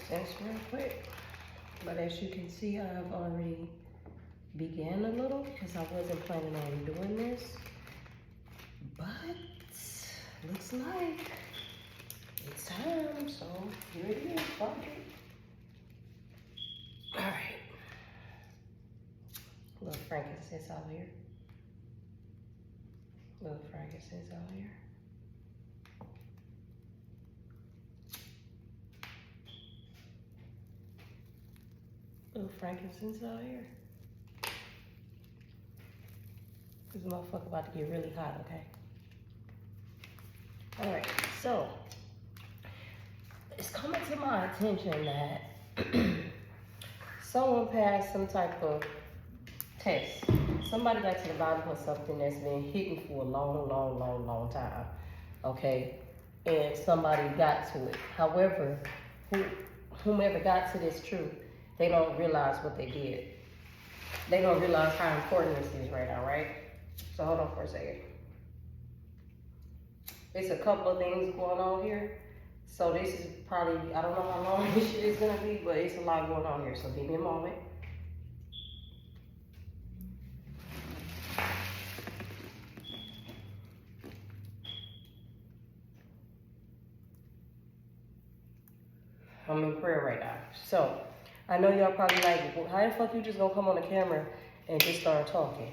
sense real quick. But as you can see, I've already began a little because I wasn't planning on doing this. But looks like it's time, so here it is. Fuck it. All right. Little frankincense out here. Little frankincense out here. Little frankincense out here. This motherfucker about to get really hot, okay? All right, so it's coming to my attention that someone passed some type of test. Somebody got to the bottom of something that's been hidden for a long time, okay? And somebody got to it. However, whomever got to this truth, they don't realize what they did. They don't realize how important this is right now, right? So hold on for a second. There's a couple of things going on here. So this is probably, I don't know how long this shit is gonna be, but it's a lot going on here. So give me a moment. I'm in prayer right now. So I know y'all probably like, well, how the fuck you just gonna come on the camera and just start talking?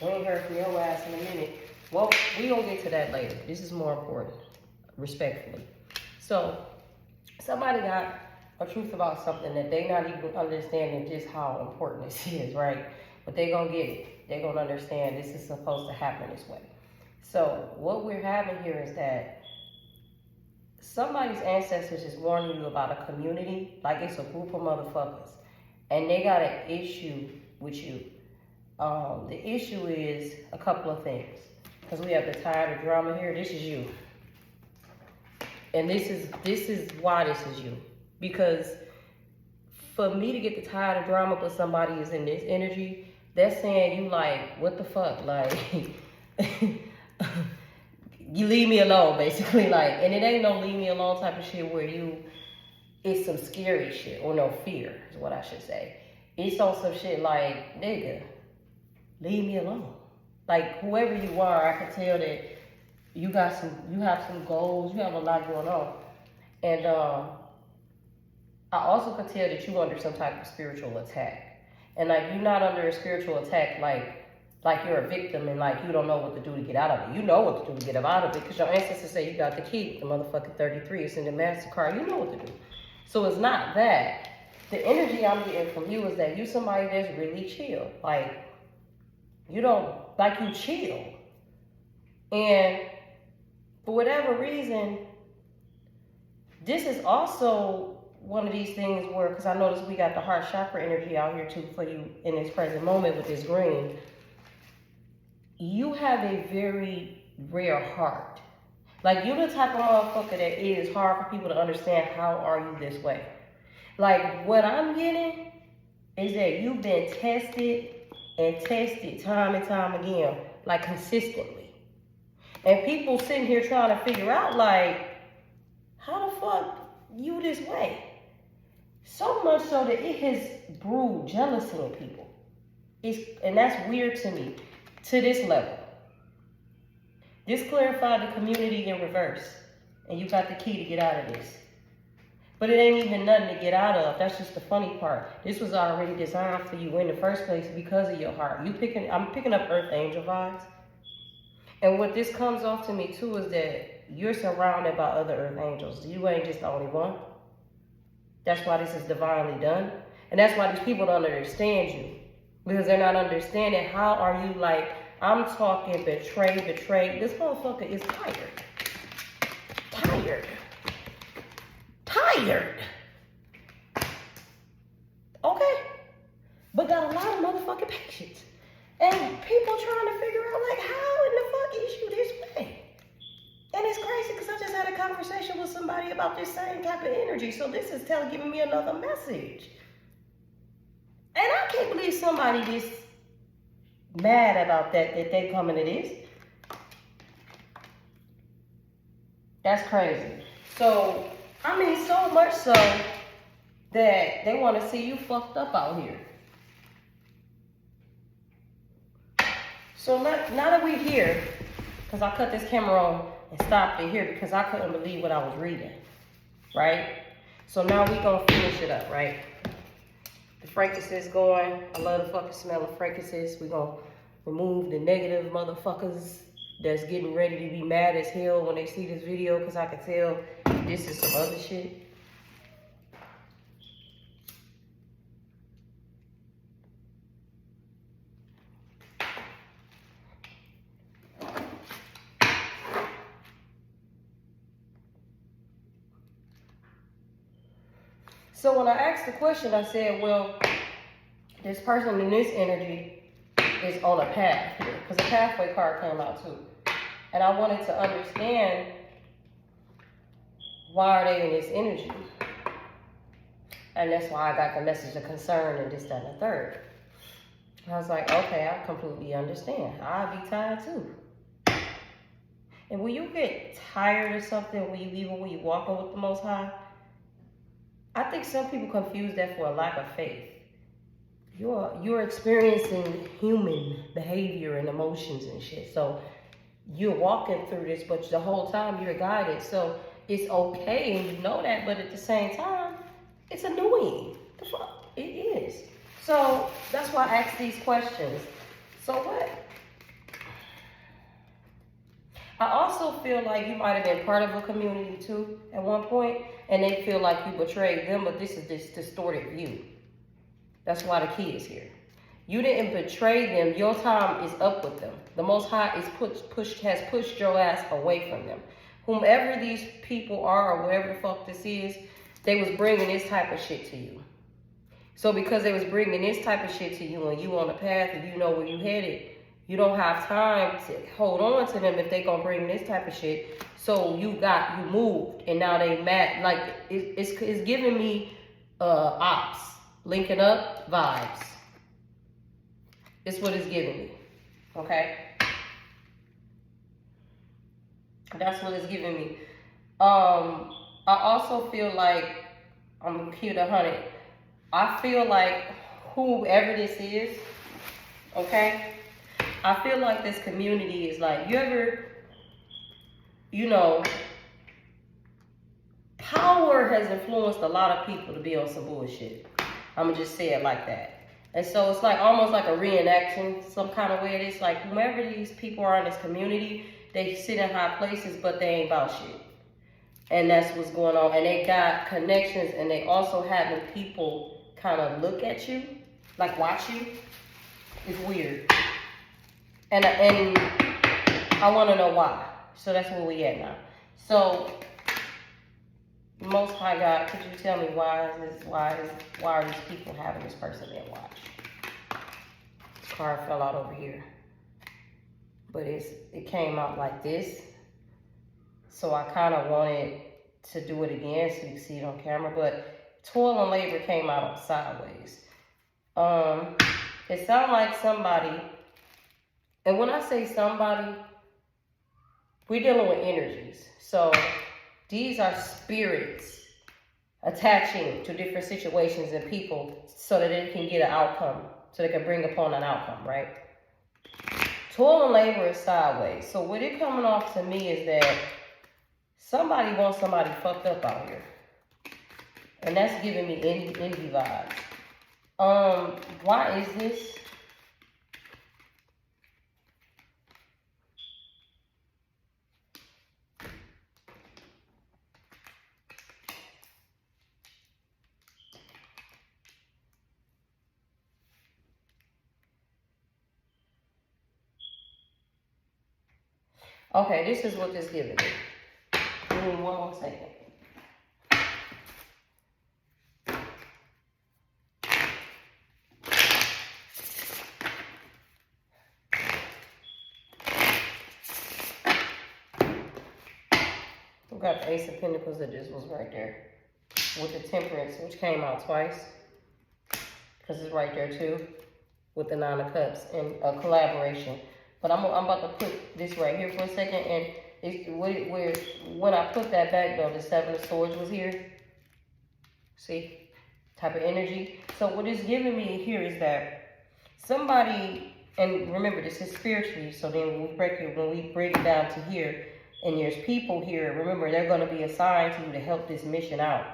We ain't heard from your ass in a minute. Well, we gonna get to that later. This is more important, respectfully. So somebody got a truth about something that they not even understanding just how important this is, right? But they gonna get it. They gonna understand this is supposed to happen this way. So what we're having here is that somebody's ancestors is warning you about a community, like it's a group of motherfuckers, and they got an issue with you. The issue is a couple of things, because we have the tired of drama here. This is you, and this is why this is you. Because for me to get the tired of drama, but somebody is in this energy, that's saying you like, what the fuck, like. You leave me alone, basically, like, and it ain't no leave me alone type of shit where it's some scary shit, or no fear, is what I should say. It's on some shit like, nigga, leave me alone. Like, whoever you are, I can tell that you have some goals, you have a lot going on. And I also can tell that you under some type of spiritual attack. And like, you're not under a spiritual attack like you're a victim and like you don't know what to do to get out of it. You know what to do to get out of it because your ancestors say you got the key. The motherfucking 33, it's in the MasterCard. You know what to do. So it's not that. The energy I'm getting from you is that you somebody that's really chill. Like, you don't, like you chill. And for whatever reason, this is also one of these things where, because I noticed we got the heart chakra energy out here too for you in this present moment with this green. You have a very rare heart. Like, you're the type of motherfucker that it is hard for people to understand how are you this way. Like, what I'm getting is that you've been tested and tested time and time again, like consistently. And people sitting here trying to figure out, like, how the fuck you this way? So much so that it has brewed jealousy in people. And that's weird to me. To this level. This clarified the community in reverse. And you got the key to get out of this. But it ain't even nothing to get out of. That's just the funny part. This was already designed for you in the first place because of your heart. I'm picking up Earth Angel vibes. And what this comes off to me too is that you're surrounded by other Earth Angels. You ain't just the only one. That's why this is divinely done. And that's why these people don't understand you. Because they're not understanding how are you like, I'm talking betray. This motherfucker is tired. Okay? But got a lot of motherfucking patience. And people trying to figure out like, how in the fuck is you this way? And it's crazy because I just had a conversation with somebody about this same type of energy. So this is giving me another message. And I can't believe somebody this mad about that they coming to this. That's crazy. So, I mean, so much so that they want to see you fucked up out here. So now that we're here, because I cut this camera on and stopped it here because I couldn't believe what I was reading, right? So now we gonna finish it up, right? The frankincense going. I love the fucking smell of frankincense. We gonna remove the negative motherfuckers that's getting ready to be mad as hell when they see this video, because I can tell this is some other shit. So when I asked the question, I said, well, this person in this energy is on a path here, because the pathway card came out too. And I wanted to understand, why are they in this energy? And that's why I got the message of concern and this, that, and the third. I was like, okay, I completely understand. I'd be tired too. And when you get tired of something, when you walking with the Most High, I think some people confuse that for a lack of faith. You're experiencing human behavior and emotions and shit. So you're walking through this, but the whole time you're guided. So it's okay, and you know that, but at the same time, it's annoying. The fuck? It is. So that's why I asked these questions. So what? I also feel like you might have been part of a community too at one point, and they feel like you betrayed them, but this is this distorted view. That's why the key is here. You didn't betray them. Your time is up with them. The Most High is has pushed your ass away from them. Whomever these people are, or whatever the fuck this is, they was bringing this type of shit to you. So because they was bringing this type of shit to you, and you on the path and you know where you headed, you don't have time to hold on to them if they gonna bring this type of shit. So you moved, and now they mad. Like it's giving me ops, linking up vibes. It's what it's giving me. Okay, that's what it's giving me. I also feel like I'm gonna keep it 100. I feel like whoever this is, okay. I feel like this community is like, power has influenced a lot of people to be on some bullshit. I'm going to just say it like that. And so it's like almost like a reenaction, some kind of way. It's like whomever these people are in this community, they sit in high places, but they ain't about shit. And that's what's going on. And they got connections, and they also having people kind of look at you, like watch you. It's weird. And I want to know why. So that's where we at now. So, Most High God, could you tell me why are these people having this person in watch? This card fell out over here, but it came out like this. So I kind of wanted to do it again so you can see it on camera, but toil and labor came out sideways. It sounded like somebody. And when I say somebody, we're dealing with energies. So these are spirits attaching to different situations and people so that they can get an outcome, so they can bring upon an outcome, right? Toil and labor is sideways. So what it coming off to me is that somebody wants somebody fucked up out here. And that's giving me envy vibes. Why is this? Okay, this is what this giving me. Give me one more second. We got the Ace of Pentacles that just was right there. With the Temperance, which came out twice. Because it's right there too. With the Nine of Cups and a collaboration. But I'm about to put this right here for a second, and when I put that back though, the Seven of Swords was here. See? type of energy. So what it's giving me here is that somebody, and remember this is spiritually, so then when we break it down to here, and there's people here, remember they're going to be assigned to you to help this mission out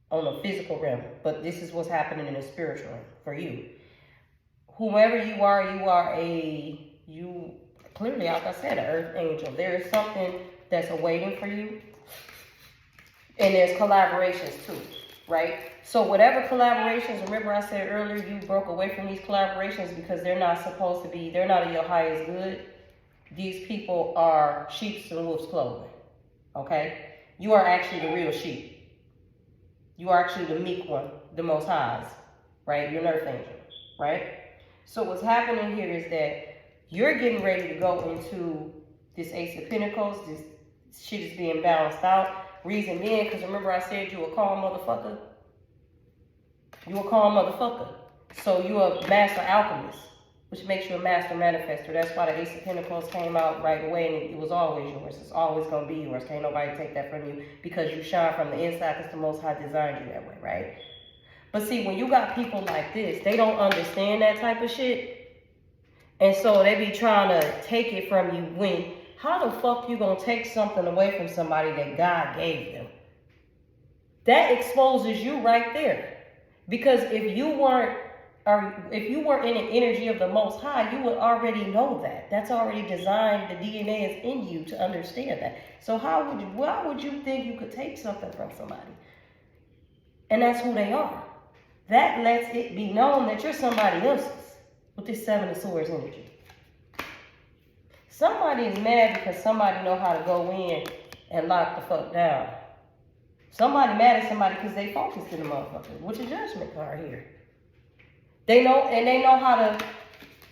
on the physical realm, but this is what's happening in the spiritual realm for you. Whomever you are clearly, like I said, an earth angel. There is something that's awaiting for you. And there's collaborations too, right? So whatever collaborations, remember I said earlier, you broke away from these collaborations because they're not supposed to be, they're not in your highest good. These people are sheep's and wolf's clothing, okay? You are actually the real sheep. You are actually the meek one, the most highs, right? You're an earth angel, right? So what's happening here is that you're getting ready to go into this Ace of Pentacles. This shit is being balanced out. Reason being, because remember I said you a calm motherfucker? You a calm motherfucker. So you a master alchemist, which makes you a master manifester. That's why the Ace of Pentacles came out right away, and it was always yours. It's always going to be yours. Can't nobody take that from you because you shine from the inside because the Most High designed you that way, right? But see, when you got people like this, they don't understand that type of shit. And so they be trying to take it from you when, how the fuck you gonna take something away from somebody that God gave them? That exposes you right there. Because if you weren't in an energy of the Most High, you would already know that. That's already designed, the DNA is in you to understand that. So why would you think you could take something from somebody? And that's who they are. That lets it be known that you're somebody else's with this Seven of Swords energy. Somebody is mad because somebody know how to go in and lock the fuck down. Somebody mad at somebody because they focused in the motherfucker, which is Judgment card here. They know how to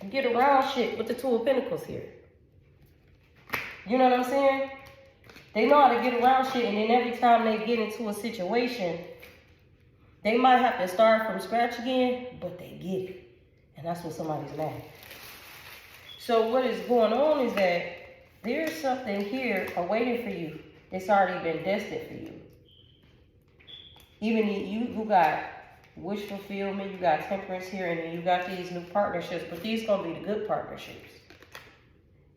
get around shit with the Two of Pentacles here. You know what I'm saying? They know how to get around shit, and then every time they get into a situation, they might have to start from scratch again, but they get it. And that's when somebody's mad. So what is going on is that there's something here awaiting for you. It's already been destined for you. Even you got wish fulfillment, you got temperance here, and then you got these new partnerships, but these gonna be the good partnerships.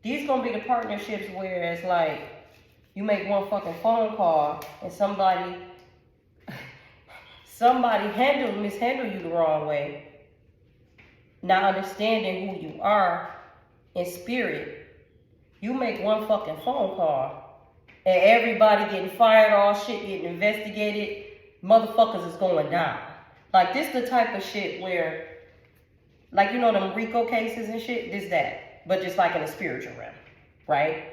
These gonna be the partnerships where it's like, you make one fucking phone call and somebody mishandle you the wrong way, not understanding who you are in spirit. You make one fucking phone call and everybody getting fired, all shit getting investigated, motherfuckers is going down. Like, this the type of shit where, like, you know them RICO cases and shit, this that, but just like in a spiritual realm, right?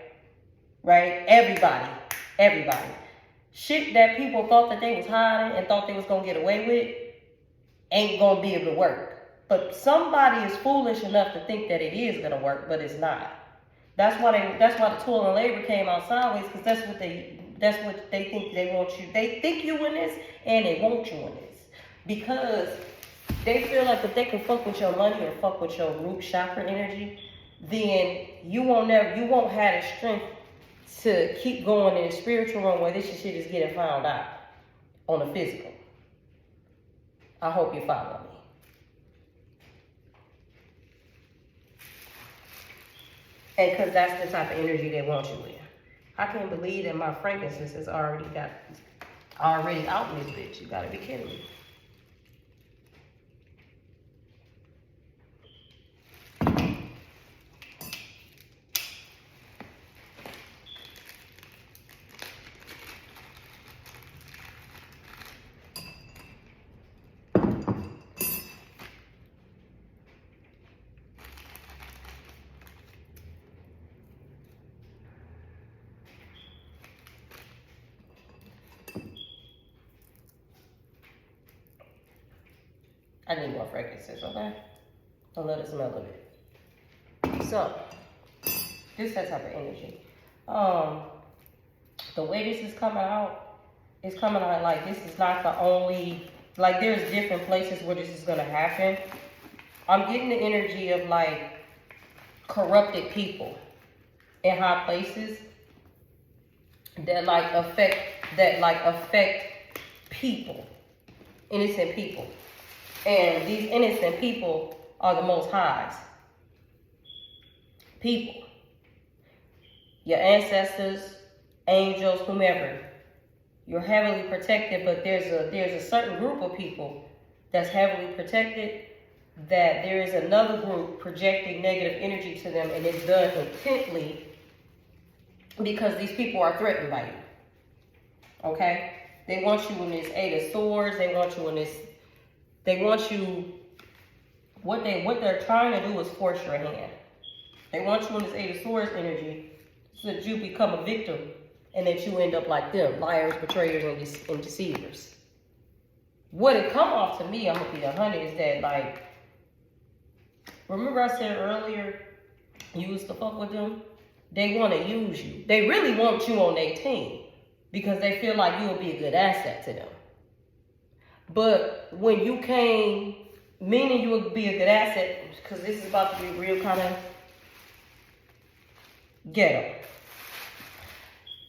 Right? Everybody. Shit that people thought that they was hiding and thought they was gonna get away with ain't gonna be able to work. But somebody is foolish enough to think that it is gonna work, but it's not. That's why the toil and labor came out sideways, because that's what they think they want you. They think you in this and they want you in this. Because they feel like if they can fuck with your money or fuck with your root chakra energy, then you won't have the strength to keep going in the spiritual realm where this shit is getting found out on the physical. I hope you follow me. And because that's the type of energy they want you in. I can't believe that my frankincense is already out in this bitch. You gotta be kidding me. I need more fragrances, okay? Don't let it smell of it. So, this is that type of energy. The way this is coming out, it's coming out like this is not the only, like there's different places where this is gonna happen. I'm getting the energy of like corrupted people in high places that affect people. innocent people. And these innocent people are the Most High's people. Your ancestors, angels, whomever. You're heavily protected, but there's a certain group of people that's heavily protected, that there is another group projecting negative energy to them, and it's done intently because these people are threatened by you. Okay? They want you in this Eight of Swords. They want you in this. They want you. What they're trying to do is force your hand. They want you in this Eight of Swords energy so that you become a victim and that you end up like them, liars, betrayers, and deceivers. What it come off to me, I'm gonna be 100, is that, like, remember I said earlier, you used to fuck with them? They want to use you. They really want you on their team because they feel like you'll be a good asset to them. But when you came, meaning you would be a good asset, because this is about to be real kind of ghetto.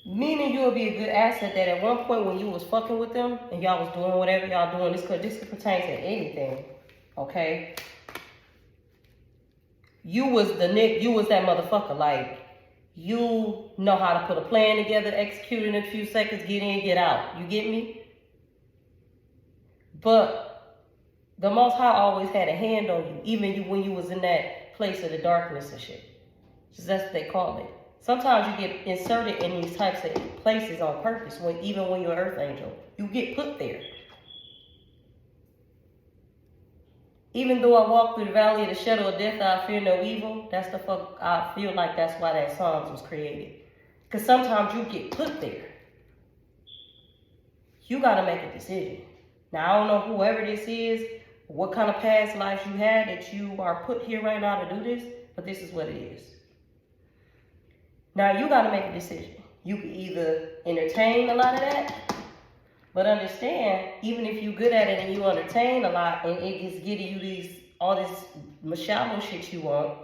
Meaning you would be a good asset, that at one point when you was fucking with them and y'all was doing whatever y'all doing, this could pertain to anything, okay? You was that motherfucker. Like, you know how to put a plan together, execute in a few seconds, get in, get out. You get me? But the Most High always had a hand on you, even when you was in that place of the darkness and shit. Just that's what they call it. Sometimes you get inserted in these types of places on purpose, even when you're an earth angel. You get put there. Even though I walk through the valley of the shadow of death, I fear no evil. That's the fuck, I feel like that's why that Psalms was created. Because sometimes you get put there. You got to make a decision. Now, I don't know whoever this is, what kind of past lives you had that you are put here right now to do this, but this is what it is. Now, you got to make a decision. You can either entertain a lot of that, but understand, even if you're good at it and you entertain a lot and it gets getting you all this shallow shit you want,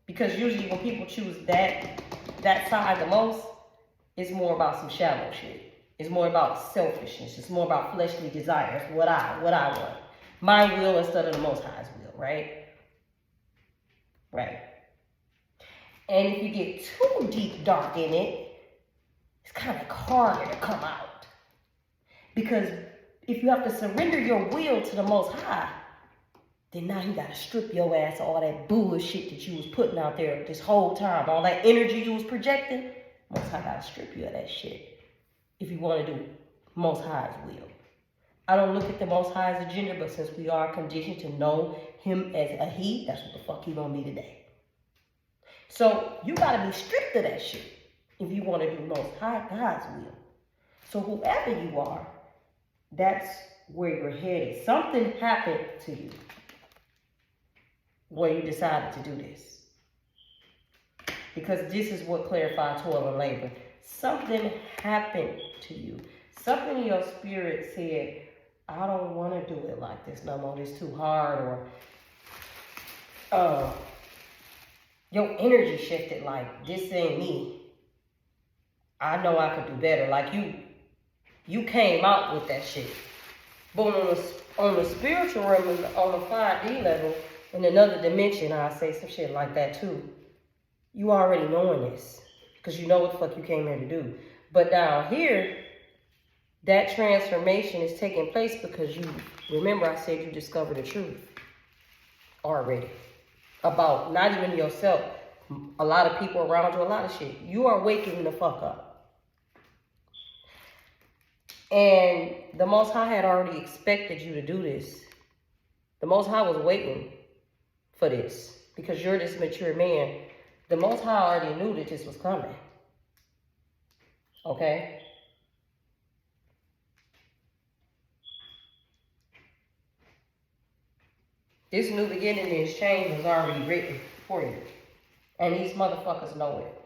because usually when people choose that side the most, it's more about some shallow shit. It's more about selfishness. It's more about fleshly desires, what I want. My will instead of the Most High's will, right? Right. And if you get too deep dark in it, it's kind of harder to come out. Because if you have to surrender your will to the Most High, then now you got to strip your ass of all that bullshit that you was putting out there this whole time. All that energy you was projecting, Most High got to strip you of that shit if you want to do Most High's will. I don't look at the Most High's agenda, but since we are conditioned to know him as a he, that's what the fuck he gonna be today. So you got to be strict of that shit if you want to do Most High God's will. So whoever you are, that's where you're headed. Something happened to you when you decided to do this. Because this is what clarified toil and labor. Something happened to you. Something in your spirit said, I don't want to do it like this no more. It's too hard. Or your energy shifted, like, this ain't me. I know I could do better. Like, you came out with that shit. But on the spiritual realm, on the 5D level, in another dimension, I'll say some shit like that too. You already knowing this. Because you know what the fuck you came here to do. But down here, that transformation is taking place because you, remember I said you discovered the truth already. About not even yourself, a lot of people around you, a lot of shit. You are waking the fuck up. And the Most High had already expected you to do this. The Most High was waiting for this because you're this mature man. The Most High already knew that this was coming. Okay? This new beginning and this change was already written for you. And these motherfuckers know it.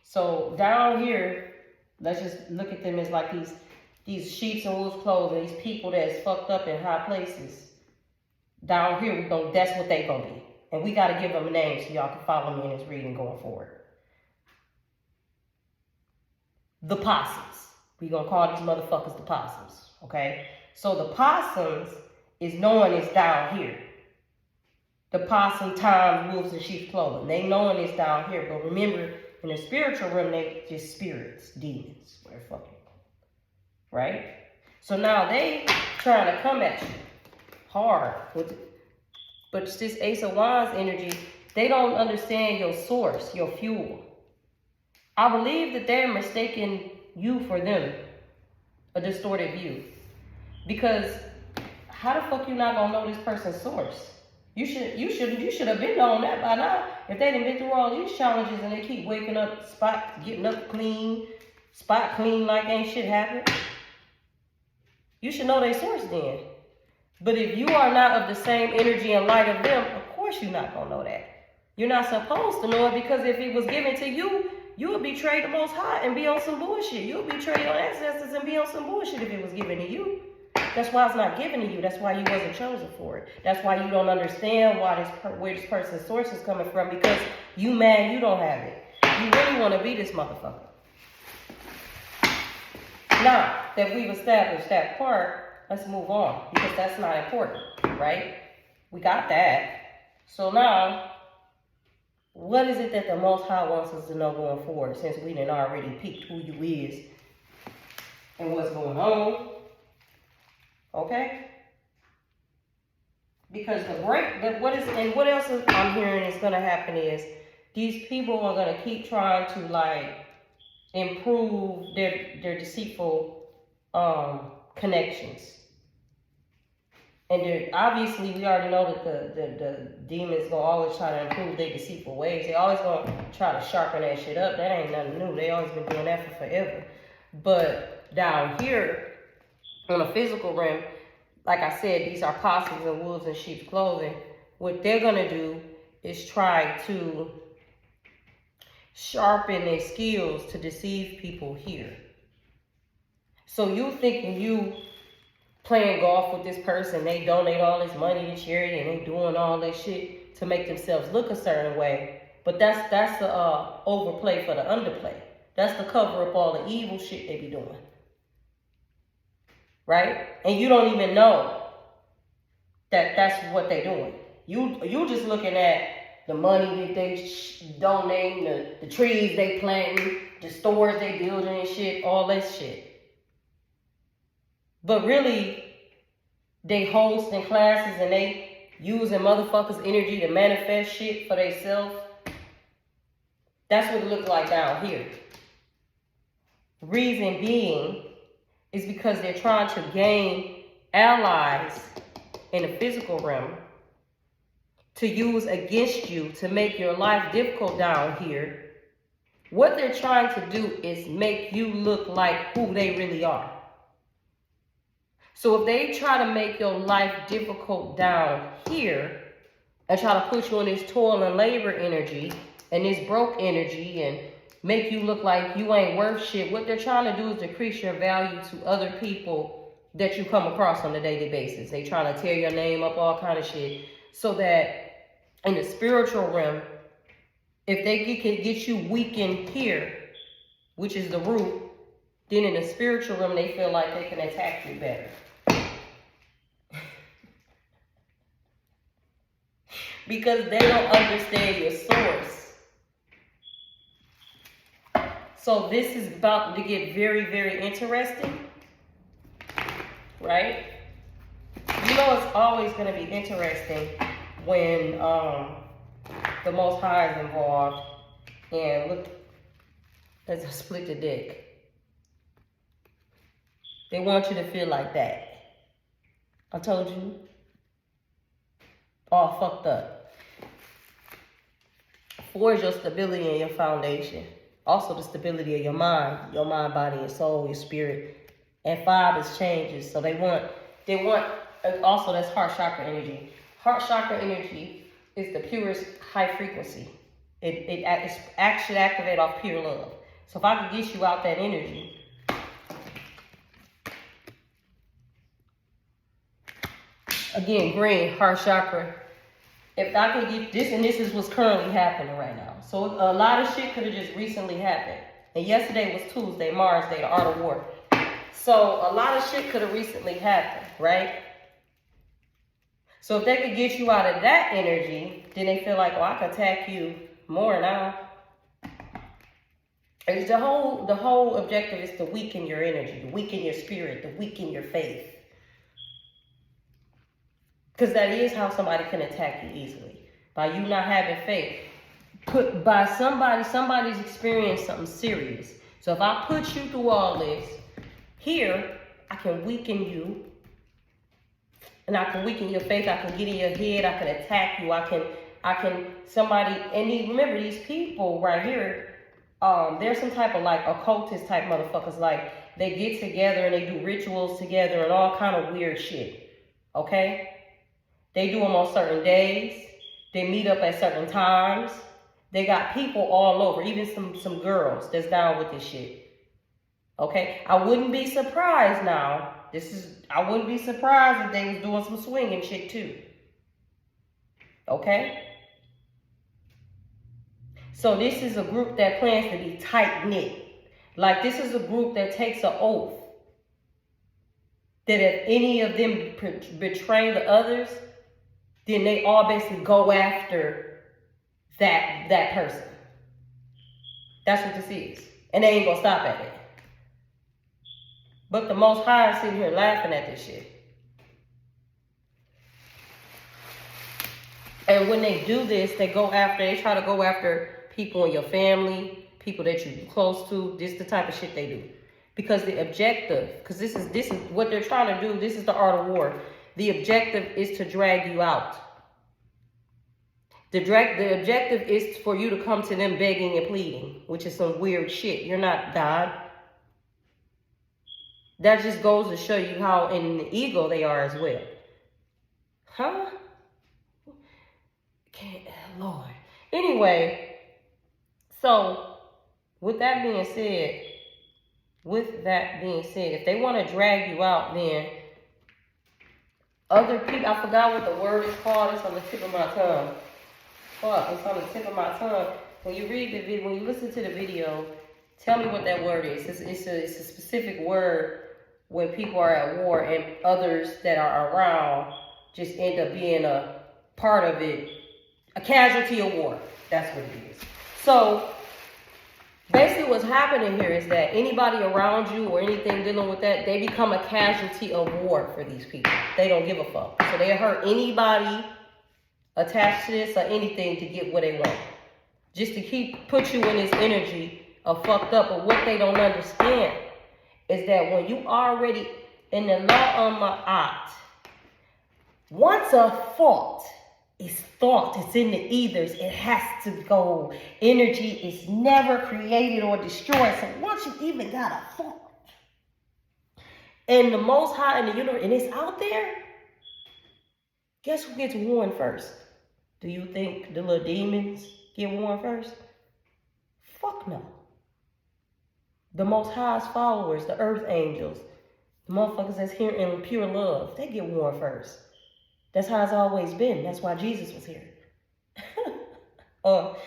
So down here, let's just look at them as like these sheets and wolves clothing, these people that's fucked up in high places. Down here, that's what they gonna be. And we gotta give them a name so y'all can follow me in this reading going forward. The possums. We gonna call these motherfuckers the possums, okay? So the possums is knowing it's down here. The possum times wolves in sheep's clothing. They knowing it's down here. But remember, in the spiritual realm, they just spirits, demons. Whatever fucking. Right? So now they trying to come at you hard. But it's this Ace of Wands energy. They don't understand your source, your fuel. I believe that they're mistaking you for them. A distorted view. Because how the fuck you not gonna know this person's source? You should have been on that by now. If they done been through all these challenges and they keep waking up, getting up clean, spot clean like ain't shit happened. You should know their source then. But if you are not of the same energy and light of them, of course you're not gonna know that. You're not supposed to know it, because if it was given to you, you would betray the Most High and be on some bullshit. You would betray your ancestors and be on some bullshit if it was given to you. That's why it's not given to you. That's why you wasn't chosen for it. That's why you don't understand where this person's source is coming from, because you mad you don't have it. You really want to be this motherfucker. Now that we've established that part, let's move on, because that's not important, right? We got that. So now, what is it that the Most High wants us to know going forward, since we done already peeked who you is and what's going on? Okay? Because what else I'm hearing is going to happen is these people are going to keep trying to like improve their deceitful connections. And obviously we already know that the demons going to always try to improve their deceitful ways. They always going to try to sharpen that shit up. That ain't nothing new. They always been doing that for forever. But down here, on a physical realm, like I said, these are possums and wolves in sheep's clothing. What they're going to do is try to sharpen their skills to deceive people here. So you thinking you playing golf with this person, they donate all this money to charity and they doing all that shit to make themselves look a certain way. But that's the overplay for the underplay. That's the cover up all the evil shit they be doing. Right? And you don't even know that that's what they're doing. You just looking at the money that they donating, the trees they planting, the stores they building and shit, all that shit. But really, they hosting classes and they using motherfuckers' energy to manifest shit for themselves. That's what it looks like down here. Reason being is because they're trying to gain allies in the physical realm to use against you to make your life difficult down here. What they're trying to do is make you look like who they really are. So if they try to make your life difficult down here and try to put you in this toil and labor energy and this broke energy and make you look like you ain't worth shit, what they're trying to do is decrease your value to other people that you come across on a daily basis. They trying to tear your name up, all kind of shit, so that in the spiritual realm, if they can get you weakened here, which is the root, then in the spiritual realm, they feel like they can attack you better. Because they don't understand your source. So this is about to get very, very interesting. Right? You know it's always going to be interesting when the Most High is involved. And look, let's split the dick. They want you to feel like that. I told you. All fucked up. 4 is your stability and your foundation. Also the stability of your mind, body, and soul, your spirit. And 5 is changes. So they want, also that's heart chakra energy. Heart chakra energy is the purest high frequency. It should activate off pure love. So if I could get you out that energy. Again, green, heart chakra. If I could get this, and this is what's currently happening right now. So a lot of shit could have just recently happened. And yesterday was Tuesday, Mars Day, the Art of War. So a lot of shit could have recently happened, right? So if they could get you out of that energy, then they feel like, oh, I can attack you more now. It's the whole objective is to weaken your energy, to weaken your spirit, to weaken your faith. Because that is how somebody can attack you easily. By you not having faith. By somebody's experienced something serious. So if I put you through all this, here, I can weaken you. And I can weaken your faith. I can get in your head. I can attack you. I can, somebody, and remember these people right here, there's some type of like occultist type motherfuckers. Like they get together and they do rituals together and all kind of weird shit. Okay? They do them on certain days. They meet up at certain times. They got people all over, even some girls that's down with this shit. Okay? I wouldn't be surprised now. I wouldn't be surprised if they was doing some swinging shit too. Okay? So this is a group that plans to be tight-knit. Like this is a group that takes an oath that if any of them betray the others, then they all basically go after that person. That's what this is. And they ain't gonna stop at it. But the Most High is sitting here laughing at this shit. And when they do this, they try to go after people in your family, people that you're close to. This is the type of shit they do. Because the objective, because this is what they're trying to do, this is the art of war. The objective is to drag you out. The objective is for you to come to them begging and pleading, which is some weird shit. You're not God. That just goes to show you how in the ego they are as well. Huh? Lord. Anyway, so with that being said, if they want to drag you out, then other people, I forgot what the word is called. It's on the tip of my tongue. Fuck, it's on the tip of my tongue. When you read the video, when you listen to the video, tell me what that word is. It's a specific word when people are at war and others that are around just end up being a part of it, a casualty of war. That's what it is. So basically what's happening here is that anybody around you or anything dealing with that, they become a casualty of war for these people. They don't give a fuck. So they hurt anybody attached to this or anything to get what they want. Just to put you in this energy of fucked up. But what they don't understand is that when you already in the law of ma'at, once a thought is thought, it's in the ethers, it has to go. Energy is never created or destroyed. So once you even got a thought, and the Most High in the universe, and it's out there, guess who gets warned first? Do you think the little demons get warned first? Fuck no. The Most High's followers, the earth angels, the motherfuckers that's here in pure love, they get warned first. That's how it's always been. That's why Jesus was here. You know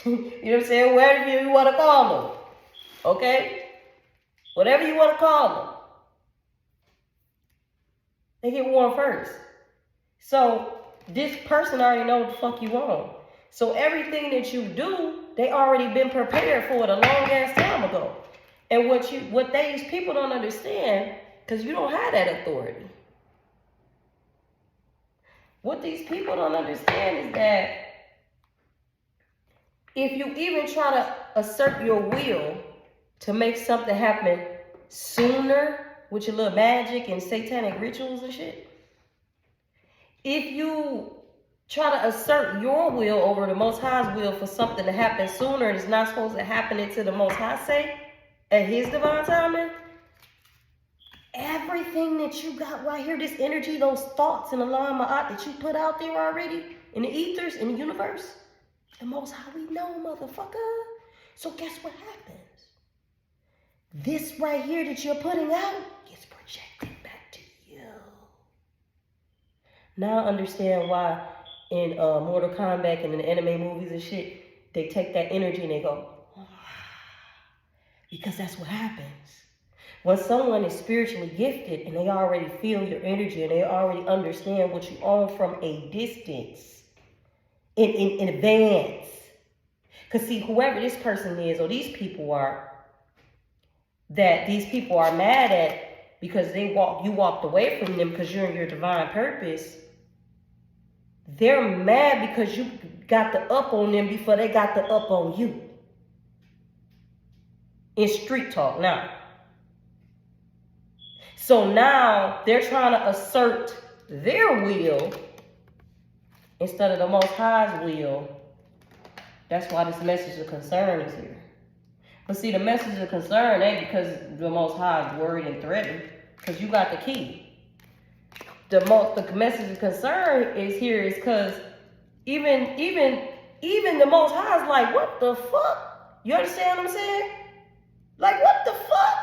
what I'm saying? Whatever you want to call them. Okay? Whatever you want to call them. They get warned first. So this person already know what the fuck you want. So everything that you do, they already been prepared for it a long ass time ago. And what these people don't understand, because you don't have that authority. What these people don't understand is that if you even try to assert your will to make something happen sooner with your little magic and satanic rituals and shit, if you try to assert your will over the Most High's will for something to happen sooner and it's not supposed to happen until the Most High say at his divine timing, everything that you got right here, this energy, those thoughts and the line ma'at that you put out there already in the ethers, in the universe, the Most High we know, motherfucker. So guess what happens? This right here that you're putting out gets projected back to you. Now I understand why in Mortal Kombat and in the anime movies and shit, they take that energy and they go, because that's what happens. When someone is spiritually gifted and they already feel your energy and they already understand what you own from a distance, in advance. Because see, whoever this person is or these people are, that these people are mad at because you walked away from them because you're in your divine purpose, they're mad because you got the up on them before they got the up on you. In street talk now. So now they're trying to assert their will instead of the Most High's will. That's why this message of concern is here. But see, the message of concern ain't because the Most High is worried and threatened, because you got the key. The message of concern is here is because even the Most High is like, what the fuck? You understand what I'm saying? Like, what the fuck?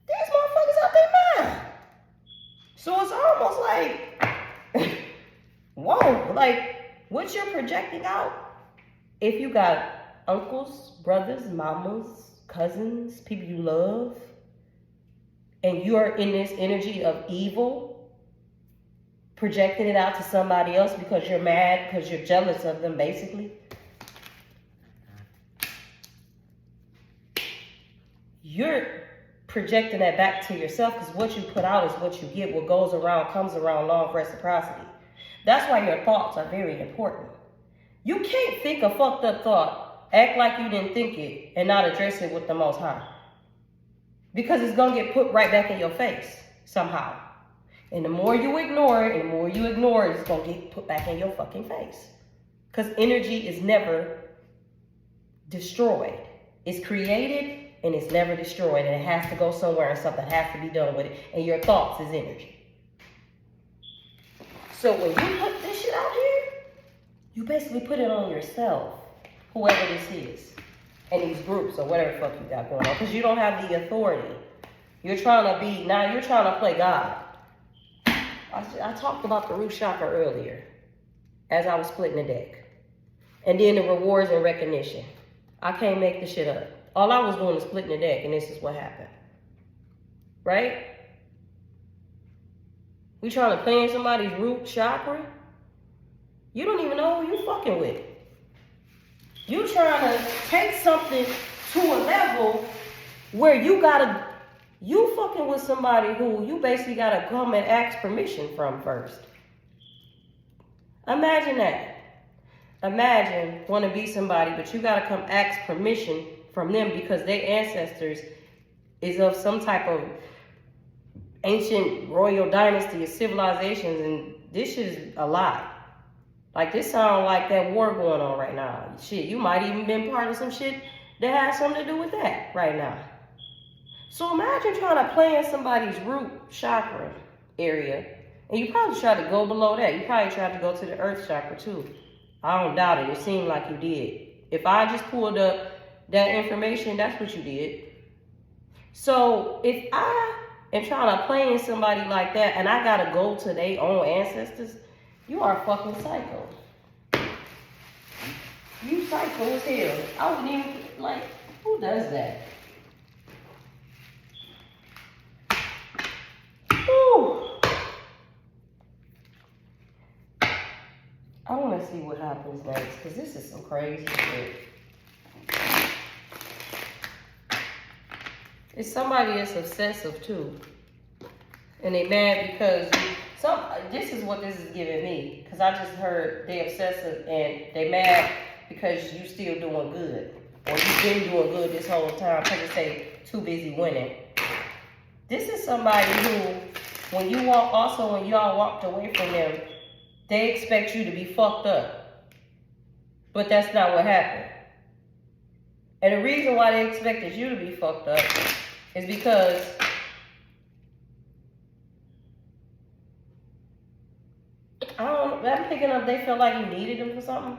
These motherfuckers out their mind. So it's almost like, whoa, like what you're projecting out. If you got uncles, brothers, mamas, cousins, people you love, and you're in this energy of evil, projecting it out to somebody else because you're mad, because you're jealous of them, basically. You're projecting that back to yourself because what you put out is what you get. What goes around comes around, law of reciprocity. That's why your thoughts are very important. You can't think a fucked up thought, act like you didn't think it, and not address it with the Most High. Because it's going to get put right back in your face somehow. And the more you ignore it, it's going to get put back in your fucking face. Because energy is never destroyed. It's created and it's never destroyed. And it has to go somewhere and something has to be done with it. And your thoughts is energy. So when you put this shit out here, you basically put it on yourself, whoever this is, and these groups or whatever the fuck you got going on, because you don't have the authority. You're trying to play God. I talked about the root chakra earlier as I was splitting the deck. And then the rewards and recognition. I can't make this shit up. All I was doing was splitting the deck, and this is what happened. Right? We trying to play in somebody's root chakra? You don't even know who you fucking with. You trying to take something to a level where you fucking with somebody who you basically gotta come and ask permission from first. Imagine that. Imagine want to be somebody, but you gotta come ask permission from them because their ancestors is of some type of ancient royal dynasty of civilizations, and this shit is a lot. Like, this sound like that war going on right now. Shit, you might even been part of some shit that has something to do with that right now. So imagine trying to play in somebody's root chakra area, and you probably try to go below that. You probably tried to go to the earth chakra too. I don't doubt it. It seemed like you did. If I just pulled up that information, that's what you did. So if I am trying to play in somebody like that, and I gotta go to their own ancestors, you are fucking psycho. You psycho as hell. I wouldn't even, like, who does that? Whew. I want to see what happens next, because this is some crazy shit. It's somebody that's obsessive too. And they mad because this is what this is giving me. Because I just heard they obsessive and they mad because you still doing good. Or you've been doing good this whole time because they say too busy winning. This is somebody who, when y'all walked away from them, they expect you to be fucked up. But that's not what happened. And the reason why they expected you to be fucked up is because I'm picking up they felt like you needed them for something.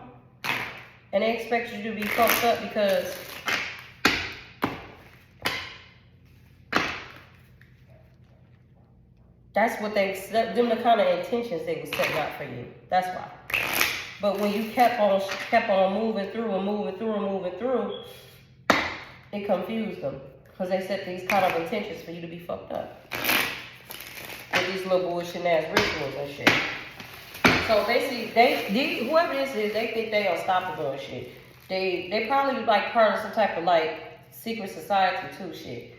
And they expect you to be fucked up because that's what them the kind of intentions they were setting out for you. That's why. But when you kept on moving through, it confused them. Because they set these kind of intentions for you to be fucked up. With these little bullshit ass rituals and shit. So basically, whoever this is, they think they unstoppable and shit. They probably like part of some type of like secret society too shit.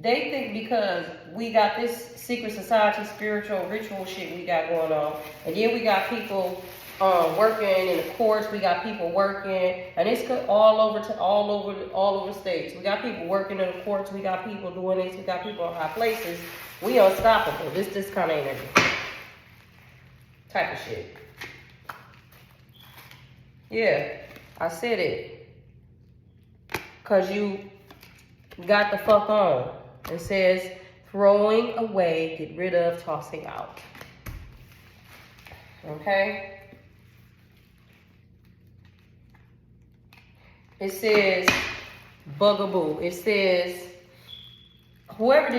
They think because we got this secret society, spiritual, ritual shit we got going on, and then we got people working in the courts, we got people working, and it's all over the states. We got people working in the courts, we got people doing this, we got people in high places. We unstoppable. This kind of energy. Type of shit. Yeah, I said it. Cause you got the fuck on. It says throwing away, get rid of, tossing out. Okay? It says bugaboo. It says whoever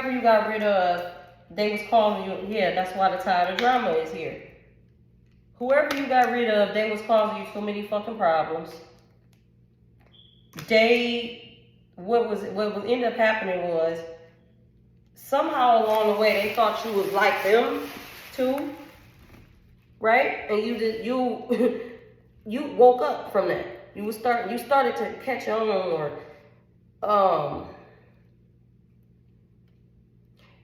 you got rid of, they was calling you, yeah, that's why the title of drama is here. Whoever you got rid of, they was causing you so many fucking problems. What ended up happening was, somehow along the way, they thought you was like them, too. Right? And you woke up from that. You started to catch on, or,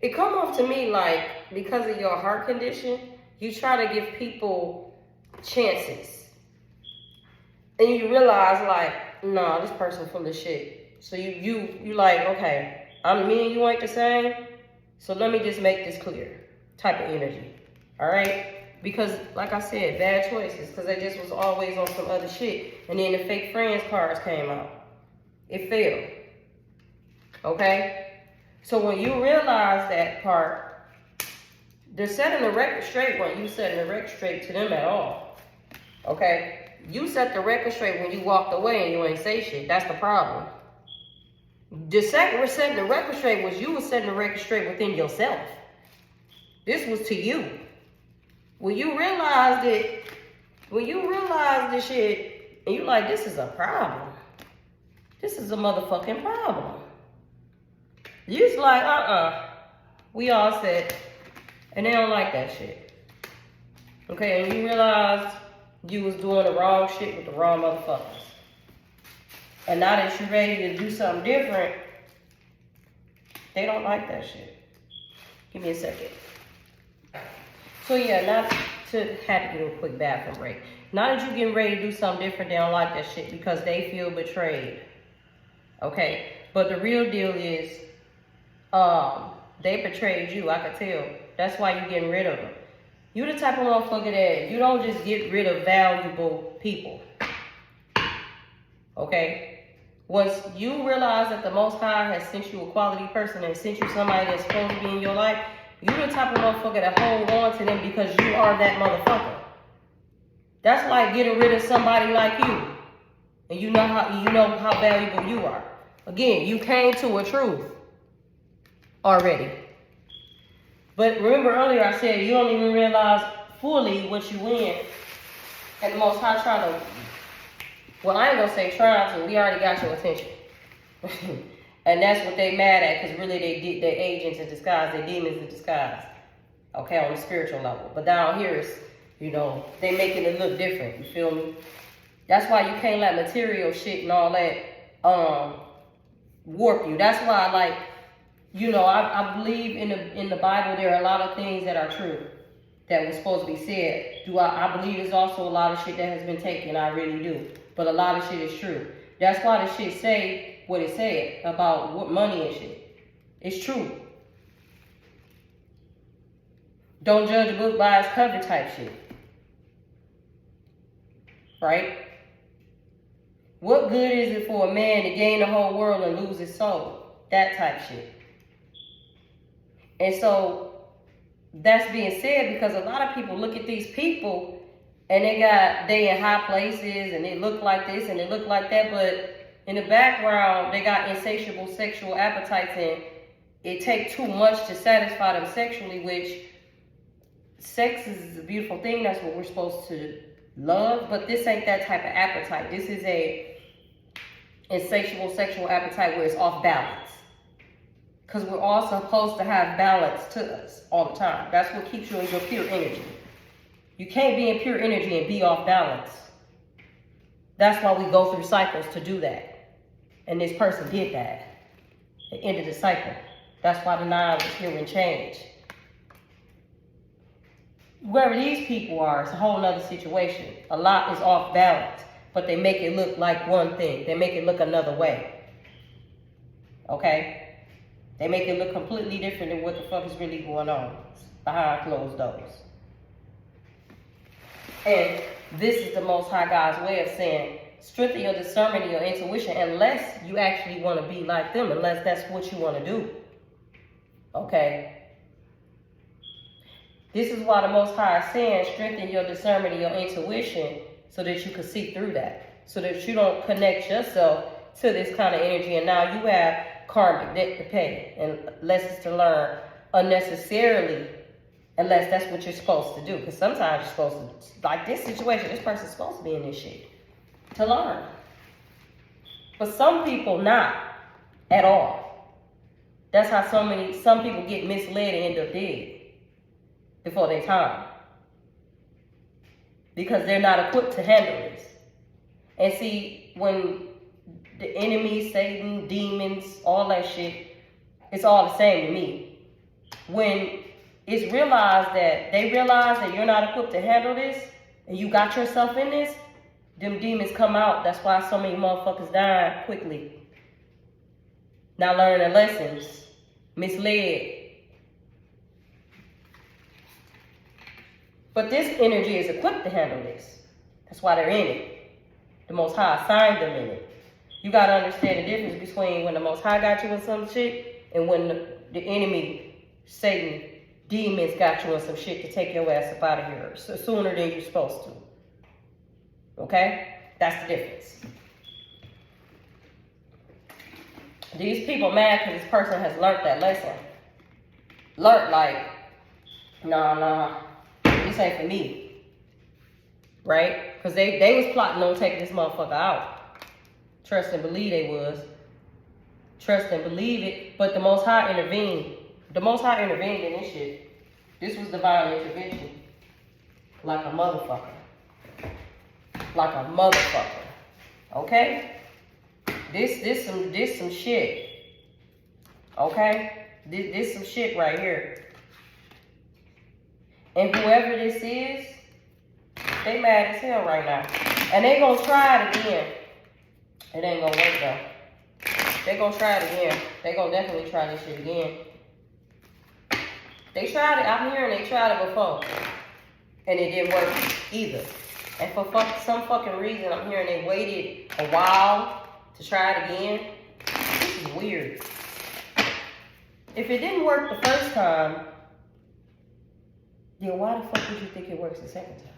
it come off to me like, because of your heart condition, you try to give people chances. And you realize like, nah, this person full of shit. So you like, okay, me and you ain't the same. So let me just make this clear. Type of energy. All right? Because like I said, bad choices. Because they just was always on some other shit. And then the fake friends cards came out. It failed. Okay? So when you realize that part, they're setting the record straight when you setting the record straight to them at all. Okay? You set the record straight when you walked away and you ain't say shit. That's the problem. The second we're setting the record straight was you was setting the record straight within yourself. This was to you. When you realize this shit, and you like, this is a problem. This is a motherfucking problem. You just like, we all set. And they don't like that shit. Okay, and you realize you was doing the wrong shit with the wrong motherfuckers. And now that you're ready to do something different, they don't like that shit. Give me a second. So yeah, not to have to get a quick bathroom break. Now that you're getting ready to do something different, they don't like that shit because they feel betrayed. Okay, but the real deal is, they betrayed you, I could tell. That's why you're getting rid of them. You the type of motherfucker that you don't just get rid of valuable people. Okay? Once you realize that the Most High has sent you a quality person and sent you somebody that's supposed to be in your life, you're the type of motherfucker that hold on to them because you are that motherfucker. That's like getting rid of somebody like you. And you know how valuable you are. Again, you came to a truth already. But remember earlier I said you don't even realize fully what you in. And the Most High trying to, well, I ain't gonna say trying to, we already got your attention. And that's what they mad at, because really they're agents in disguise, they're demons in disguise. Okay, on the spiritual level. But down here it's, they making it look different, you feel me? That's why you can't let material shit and all that warp you. That's why, like, I believe in the Bible there are a lot of things that are true that was supposed to be said. I believe there's also a lot of shit that has been taken, I really do. But a lot of shit is true. That's why the shit say what it said about what money and shit. It's true. Don't judge a book by its cover type shit. Right? What good is it for a man to gain the whole world and lose his soul? That type shit. And so, that's being said because a lot of people look at these people and they in high places and they look like this and they look like that, but in the background, they got insatiable sexual appetites and it takes too much to satisfy them sexually, which sex is a beautiful thing. That's what we're supposed to love, but this ain't that type of appetite. This is a insatiable sexual appetite where it's off balance. Because we're all supposed to have balance to us all the time. That's what keeps you in your pure energy. You can't be in pure energy and be off balance. That's why we go through cycles to do that. And this person did that. It ended the cycle. That's why the 9 was here and change. Whoever these people are, it's a whole nother situation. A lot is off balance, but they make it look like one thing. They make it look another way. Okay? They make it look completely different than what the fuck is really going on behind closed doors. And this is the Most High God's way of saying, strengthen your discernment and your intuition unless you actually want to be like them, unless that's what you want to do. Okay? This is why the Most High is saying, strengthen your discernment and your intuition so that you can see through that. So that you don't connect yourself to this kind of energy. And now you have karmic debt to pay and lessons to learn unnecessarily, unless that's what you're supposed to do. Because sometimes you're supposed to, like this situation, this person's supposed to be in this shit to learn. But some people not at all. That's how some people get misled and end up dead before their time. Because they're not equipped to handle this. And see, when the enemy, Satan, demons, all that shit, it's all the same to me. When it's realized that they realize that you're not equipped to handle this, and you got yourself in this, them demons come out. That's why so many motherfuckers die quickly. Not learning lessons, misled. But this energy is equipped to handle this. That's why they're in it. The Most High assigned them in it. You got to understand the difference between when the Most High got you in some shit and when the enemy, Satan, demons got you in some shit to take your ass up out of here sooner than you're supposed to. Okay? That's the difference. These people mad because this person has learned that lesson. Learned like, nah, this ain't for me. Right? Because they was plotting on taking this motherfucker out. Trust and believe they was. Trust and believe it. But the Most High intervened. The Most High intervened in this shit. This was divine intervention. Like a motherfucker. Like a motherfucker. Okay? This some shit. Okay? This some shit right here. And whoever this is, they mad as hell right now. And they gonna try it again. It ain't gonna work though. They gonna try it again. They gonna definitely try this shit again. They tried it. I'm hearing they tried it before. And it didn't work either. And for some fucking reason, I'm hearing they waited a while to try it again. This is weird. If it didn't work the first time, then why the fuck would you think it works the second time?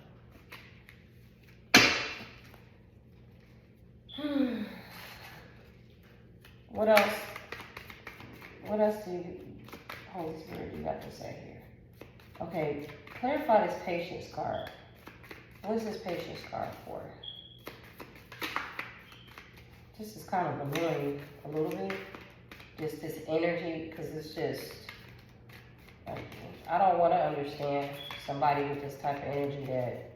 What else? What else do you, Holy Spirit, you got to say here? Okay, clarify this patience card. What is this patience card for? This is kind of annoying a little bit. Just this energy, because it's just, like, I don't want to understand somebody with this type of energy that,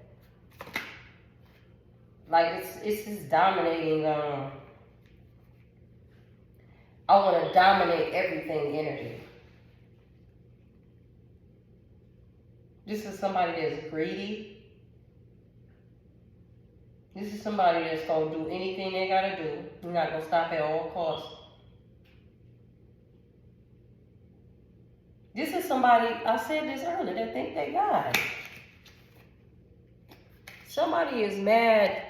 like, it's this dominating, I want to dominate everything energy. This is somebody that's greedy. This is somebody that's going to do anything they got to do. You're not going to stop at all costs. This is somebody, I said this earlier, that think they God. Somebody is mad,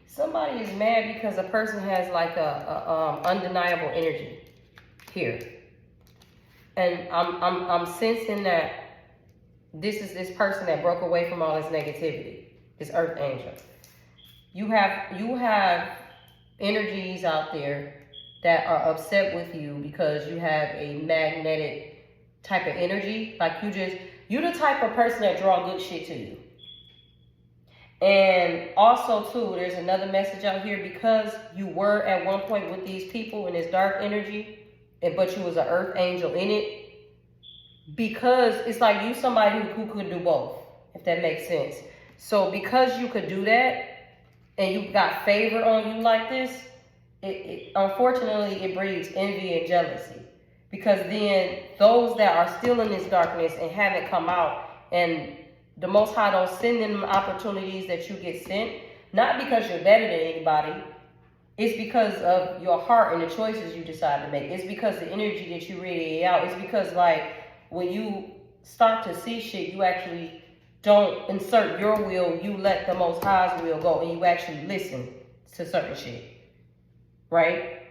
somebody is mad because a person has like a undeniable energy here. And I'm sensing that this is this person that broke away from all this negativity, this earth angel. You have energies out there that are upset with you because you have a magnetic type of energy. Like you're the type of person that draw good shit to you. And also, too, there's another message out here, because you were at one point with these people in this dark energy, but you was an earth angel in it. Because it's like you somebody who could do both, if that makes sense. So because you could do that, and you got favor on you like this, unfortunately, it breeds envy and jealousy. Because then those that are still in this darkness and haven't come out, and the Most High don't send them opportunities that you get sent, not because you're better than anybody, it's because of your heart and the choices you decide to make. It's because the energy that you radiate out. It's because, like, when you start to see shit, you actually don't insert your will, you let the Most High's will go, and you actually listen to certain shit, right?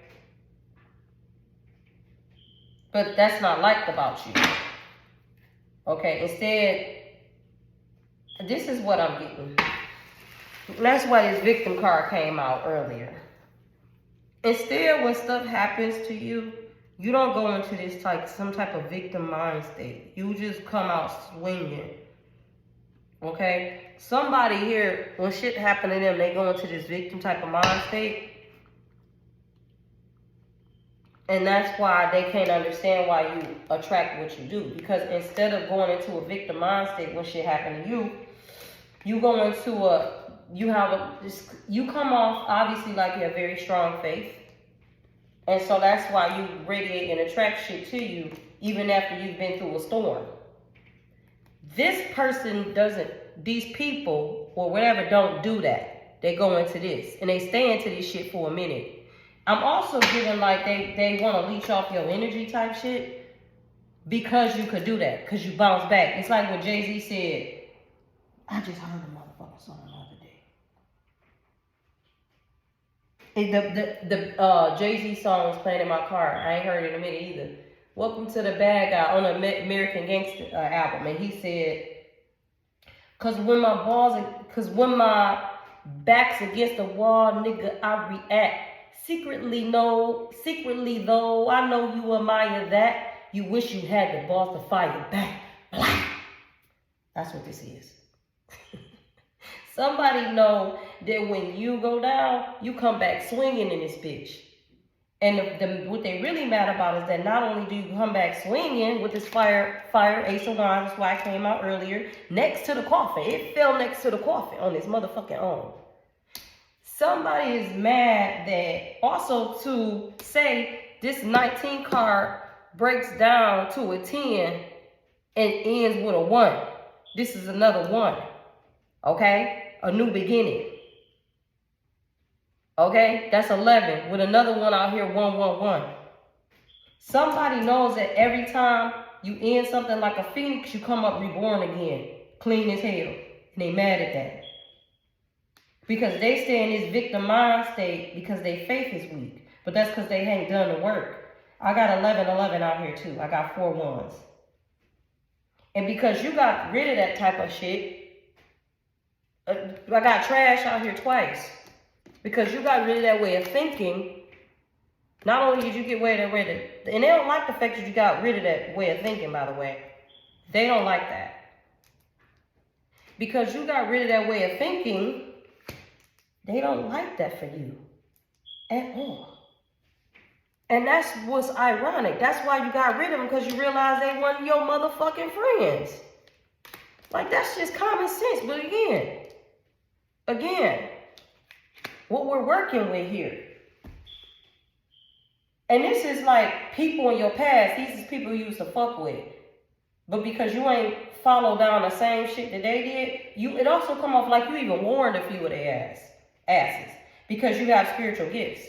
But that's not liked about you. Okay, instead, this is what I'm getting. That's why this victim card came out earlier. Instead, when stuff happens to you, you don't go into this some type of victim mind state. You just come out swinging. Okay? Somebody here, when shit happen to them, they go into this victim type of mind state. And that's why they can't understand why you attract what you do. Because instead of going into a victim mind state when shit happen to you, you go into you come off obviously like you have very strong faith. And so that's why you radiate and attract shit to you even after you've been through a storm. This person these people or whatever don't do that. They go into this and they stay into this shit for a minute. I'm also given like they want to leech off your energy type shit because you could do that, because you bounce back. It's like what Jay-Z said, I just heard a motherfucking song the other day. The Jay-Z song was playing in my car. I ain't heard it in a minute either. Welcome to the Bad Guy on the American Gangster album. And he said, cause when my back's against the wall, nigga, I react. Secretly though, I know you admire that. You wish you had the balls to fire back. Blah. That's what this is. Somebody know that when you go down, you come back swinging in this bitch. And what they really mad about is that not only do you come back swinging with this fire Ace of Wands, that's why I came out earlier, next to the coffin. It fell next to the coffin on this motherfucking arm. Somebody is mad that also to say this 19 card breaks down to a 10 and ends with a 1. This is another 1. Okay? A new beginning. Okay? That's 11 with another 1 out here, 111. Somebody knows that every time you end something like a phoenix, you come up reborn again, clean as hell. And they mad at that. Because they stay in this victim mind state because their faith is weak. But that's because they ain't done the work. I got 11 out here too. I got 4 ones. And because you got rid of that type of shit, I got trash out here twice. Because you got rid of that way of thinking. Not only did you get rid of it, and they don't like the fact that you got rid of that way of thinking, by the way. They don't like that. Because you got rid of that way of thinking, they don't like that for you at all. And that's what's ironic. That's why you got rid of them, because you realize they weren't your motherfucking friends. Like, that's just common sense. But again, what we're working with here. And this is like people in your past. These is people you used to fuck with. But because you ain't followed down the same shit that they did, it also come off like you even warned a few of their asses. Because you have spiritual gifts.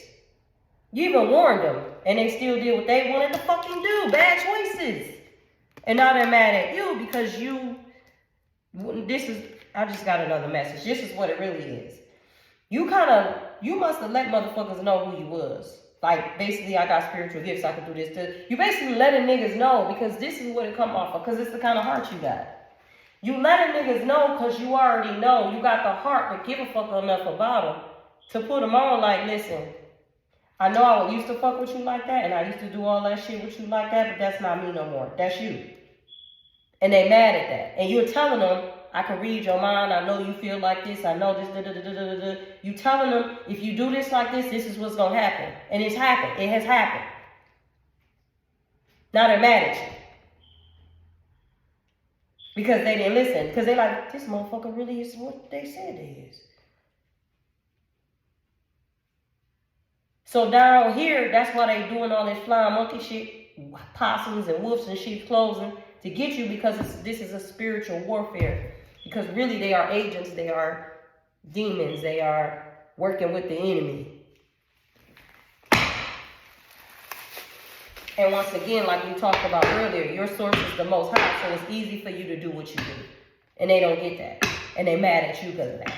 You even warned them. And they still did what they wanted to fucking do. Bad choices. And now they're mad at you because I just got another message. This is what it really is. You must have let motherfuckers know who you was. Like, basically, I got spiritual gifts, I can do this. You basically letting niggas know, because this is what it come off of, because it's the kind of heart you got. You letting niggas know because you already know. You got the heart to give a fuck enough about them to put them on like, listen, I know I used to fuck with you like that, and I used to do all that shit with you like that, but that's not me no more. That's you. And they mad at that. And you're telling them, I can read your mind. I know you feel like this. I know this. Da, da, da, da, da, da. You telling them, if you do this like this is what's going to happen. And it's happened. It has happened. Now they're mad at you. Because they didn't listen. Because they're like, this motherfucker really is what they said it is. So down here, that's why they doing all this flying monkey shit, possums and wolves and sheep's clothing, to get you, because this is a spiritual warfare. Because really they are agents, they are demons, they are working with the enemy. And once again, like we talked about earlier, your source is the Most High, so it's easy for you to do what you do. And they don't get that. And they mad at you because of that.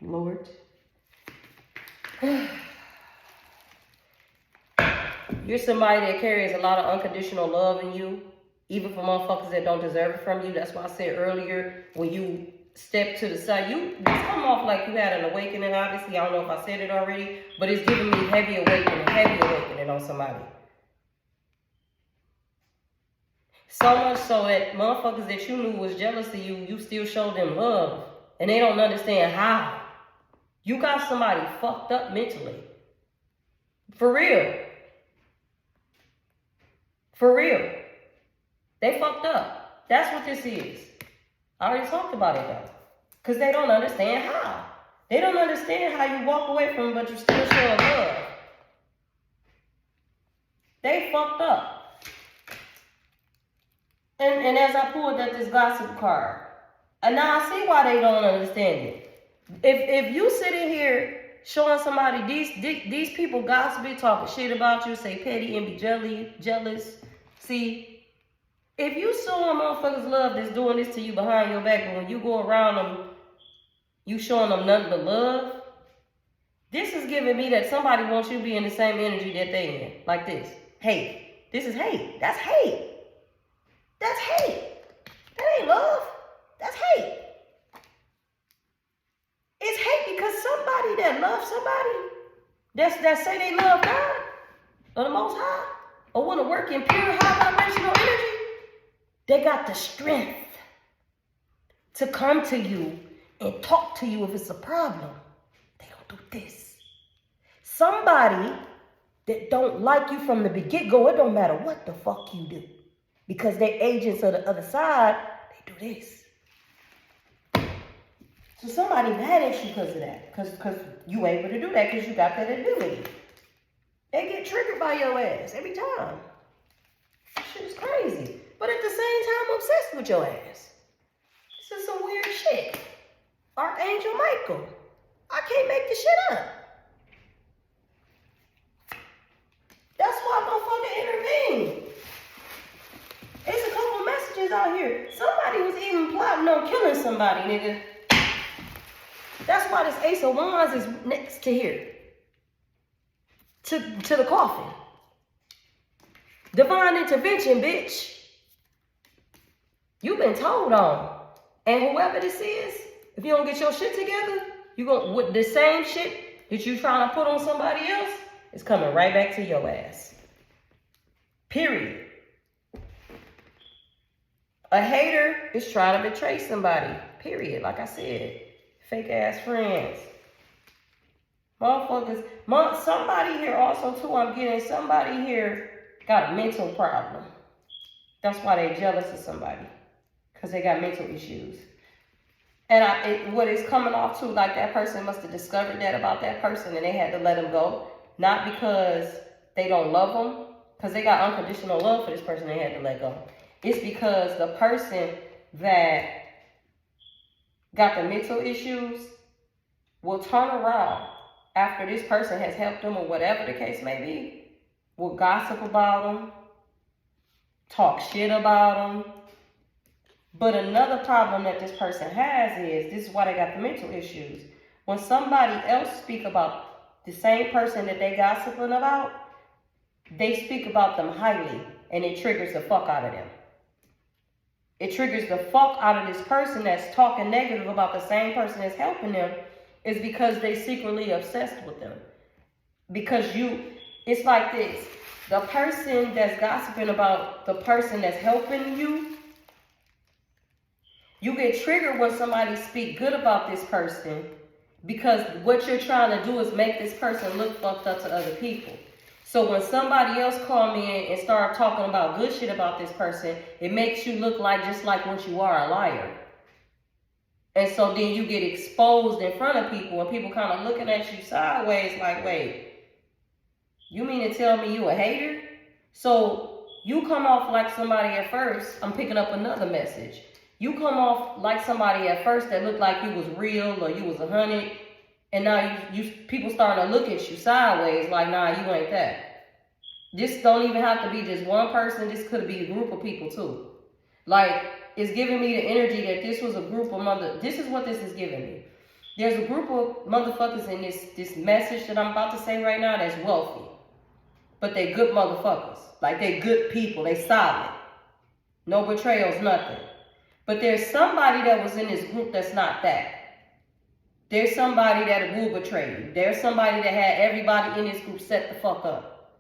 Lord. You're somebody that carries a lot of unconditional love in you, even for motherfuckers that don't deserve it from you. That's why I said earlier, when you step to the side, you come off like you had an awakening. Obviously, I don't know if I said it already, but it's giving me heavy awakening on somebody. So much so that motherfuckers that you knew was jealous of you, you still showed them love, and they don't understand how. You got somebody fucked up mentally. For real. For real. They fucked up. That's what this is. I already talked about it though. Because they don't understand how. They don't understand how you walk away from them, but you still show love. They fucked up. And as I pulled at this gossip card, and now I see why they don't understand it. If you sitting here showing somebody these people gossiping, talking shit about you, say petty and be jealous. See, if you showing motherfuckers love that's doing this to you behind your back, but when you go around them, you showing them nothing but love, this is giving me that somebody wants you to be in the same energy that they in. Like this. Hate. This is hate. That's hate. That's hate. That ain't love. That's hate. It's hate because somebody that loves somebody, that say they love God, or the Most High, or want to work in pure high vibrational energy, they got the strength to come to you and talk to you if it's a problem. They don't do this. Somebody that don't like you from the get-go, it don't matter what the fuck you do. Because they agents of the other side, they do this. So somebody mad at you because of that. Because you able to do that because you got that ability. They get triggered by your ass every time. That shit is crazy. But at the same time, obsessed with your ass. This is some weird shit. Archangel Michael. I can't make this shit up. That's why motherfucker intervened. There's a couple messages out here. Somebody was even plotting on killing somebody, nigga. That's why this Ace of Wands is next to here. To the coffin. Divine intervention, bitch. You've been told on. And whoever this is, if you don't get your shit together, you going with the same shit that you trying to put on somebody else, it's coming right back to your ass. Period. A hater is trying to betray somebody. Period. Like I said. Fake ass friends. Motherfuckers. Somebody here also too, I'm getting somebody here got a mental problem. That's why they jealous of somebody. Because they got mental issues. And what it's coming off to, like that person must have discovered that about that person and they had to let him go. Not because they don't love them. Because they got unconditional love for this person they had to let go. It's because the person that got the mental issues will turn around after this person has helped them or whatever the case may be, will gossip about them, talk shit about them. But another problem that this person has is, this is why they got the mental issues. When somebody else speak about the same person that they gossiping about, they speak about them highly and it triggers the fuck out of them. It triggers the fuck out of this person that's talking negative about the same person that's helping them, is because they secretly obsessed with them. Because it's like this. The person that's gossiping about the person that's helping you, You get triggered when somebody speak good about this person because what you're trying to do is make this person look fucked up to other people. So when somebody else come in and start talking about good shit about this person, it makes you look like just like what you are, a liar. And so then you get exposed in front of people and people kind of looking at you sideways like, wait, you mean to tell me you a hater? So you come off like somebody at first. I'm picking up another message. You come off like somebody at first that looked like you was real or you was 100, and now you people starting to look at you sideways like, nah, you ain't that. This don't even have to be just one person. This could be a group of people too. Like, it's giving me the energy that this was a group of this is what this is giving me. There's a group of motherfuckers in this message that I'm about to say right now that's wealthy. But they good motherfuckers. Like, they good people. They solid. No betrayals, nothing. But there's somebody that was in this group that's not that. There's somebody that will betray you. There's somebody that had everybody in this group set the fuck up.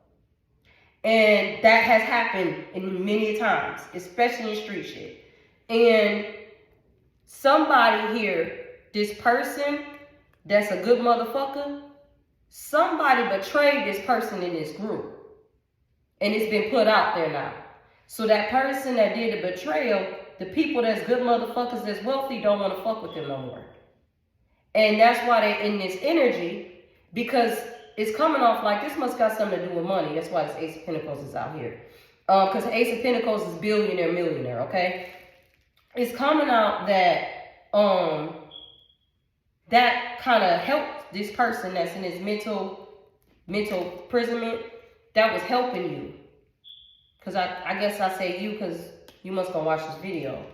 And that has happened in many times, especially in street shit. And somebody here, this person that's a good motherfucker, somebody betrayed this person in this group. And it's been put out there now. So that person that did the betrayal, the people that's good motherfuckers that's wealthy don't want to fuck with them no more. And that's why they're in this energy, because it's coming off like this must got something to do with money. That's why this Ace of Pentacles is out here. Because Ace of Pentacles is billionaire, millionaire, okay? It's coming out that that kind of helped this person that's in his mental imprisonment. That was helping you. Because I guess I say you because you must go watch this video.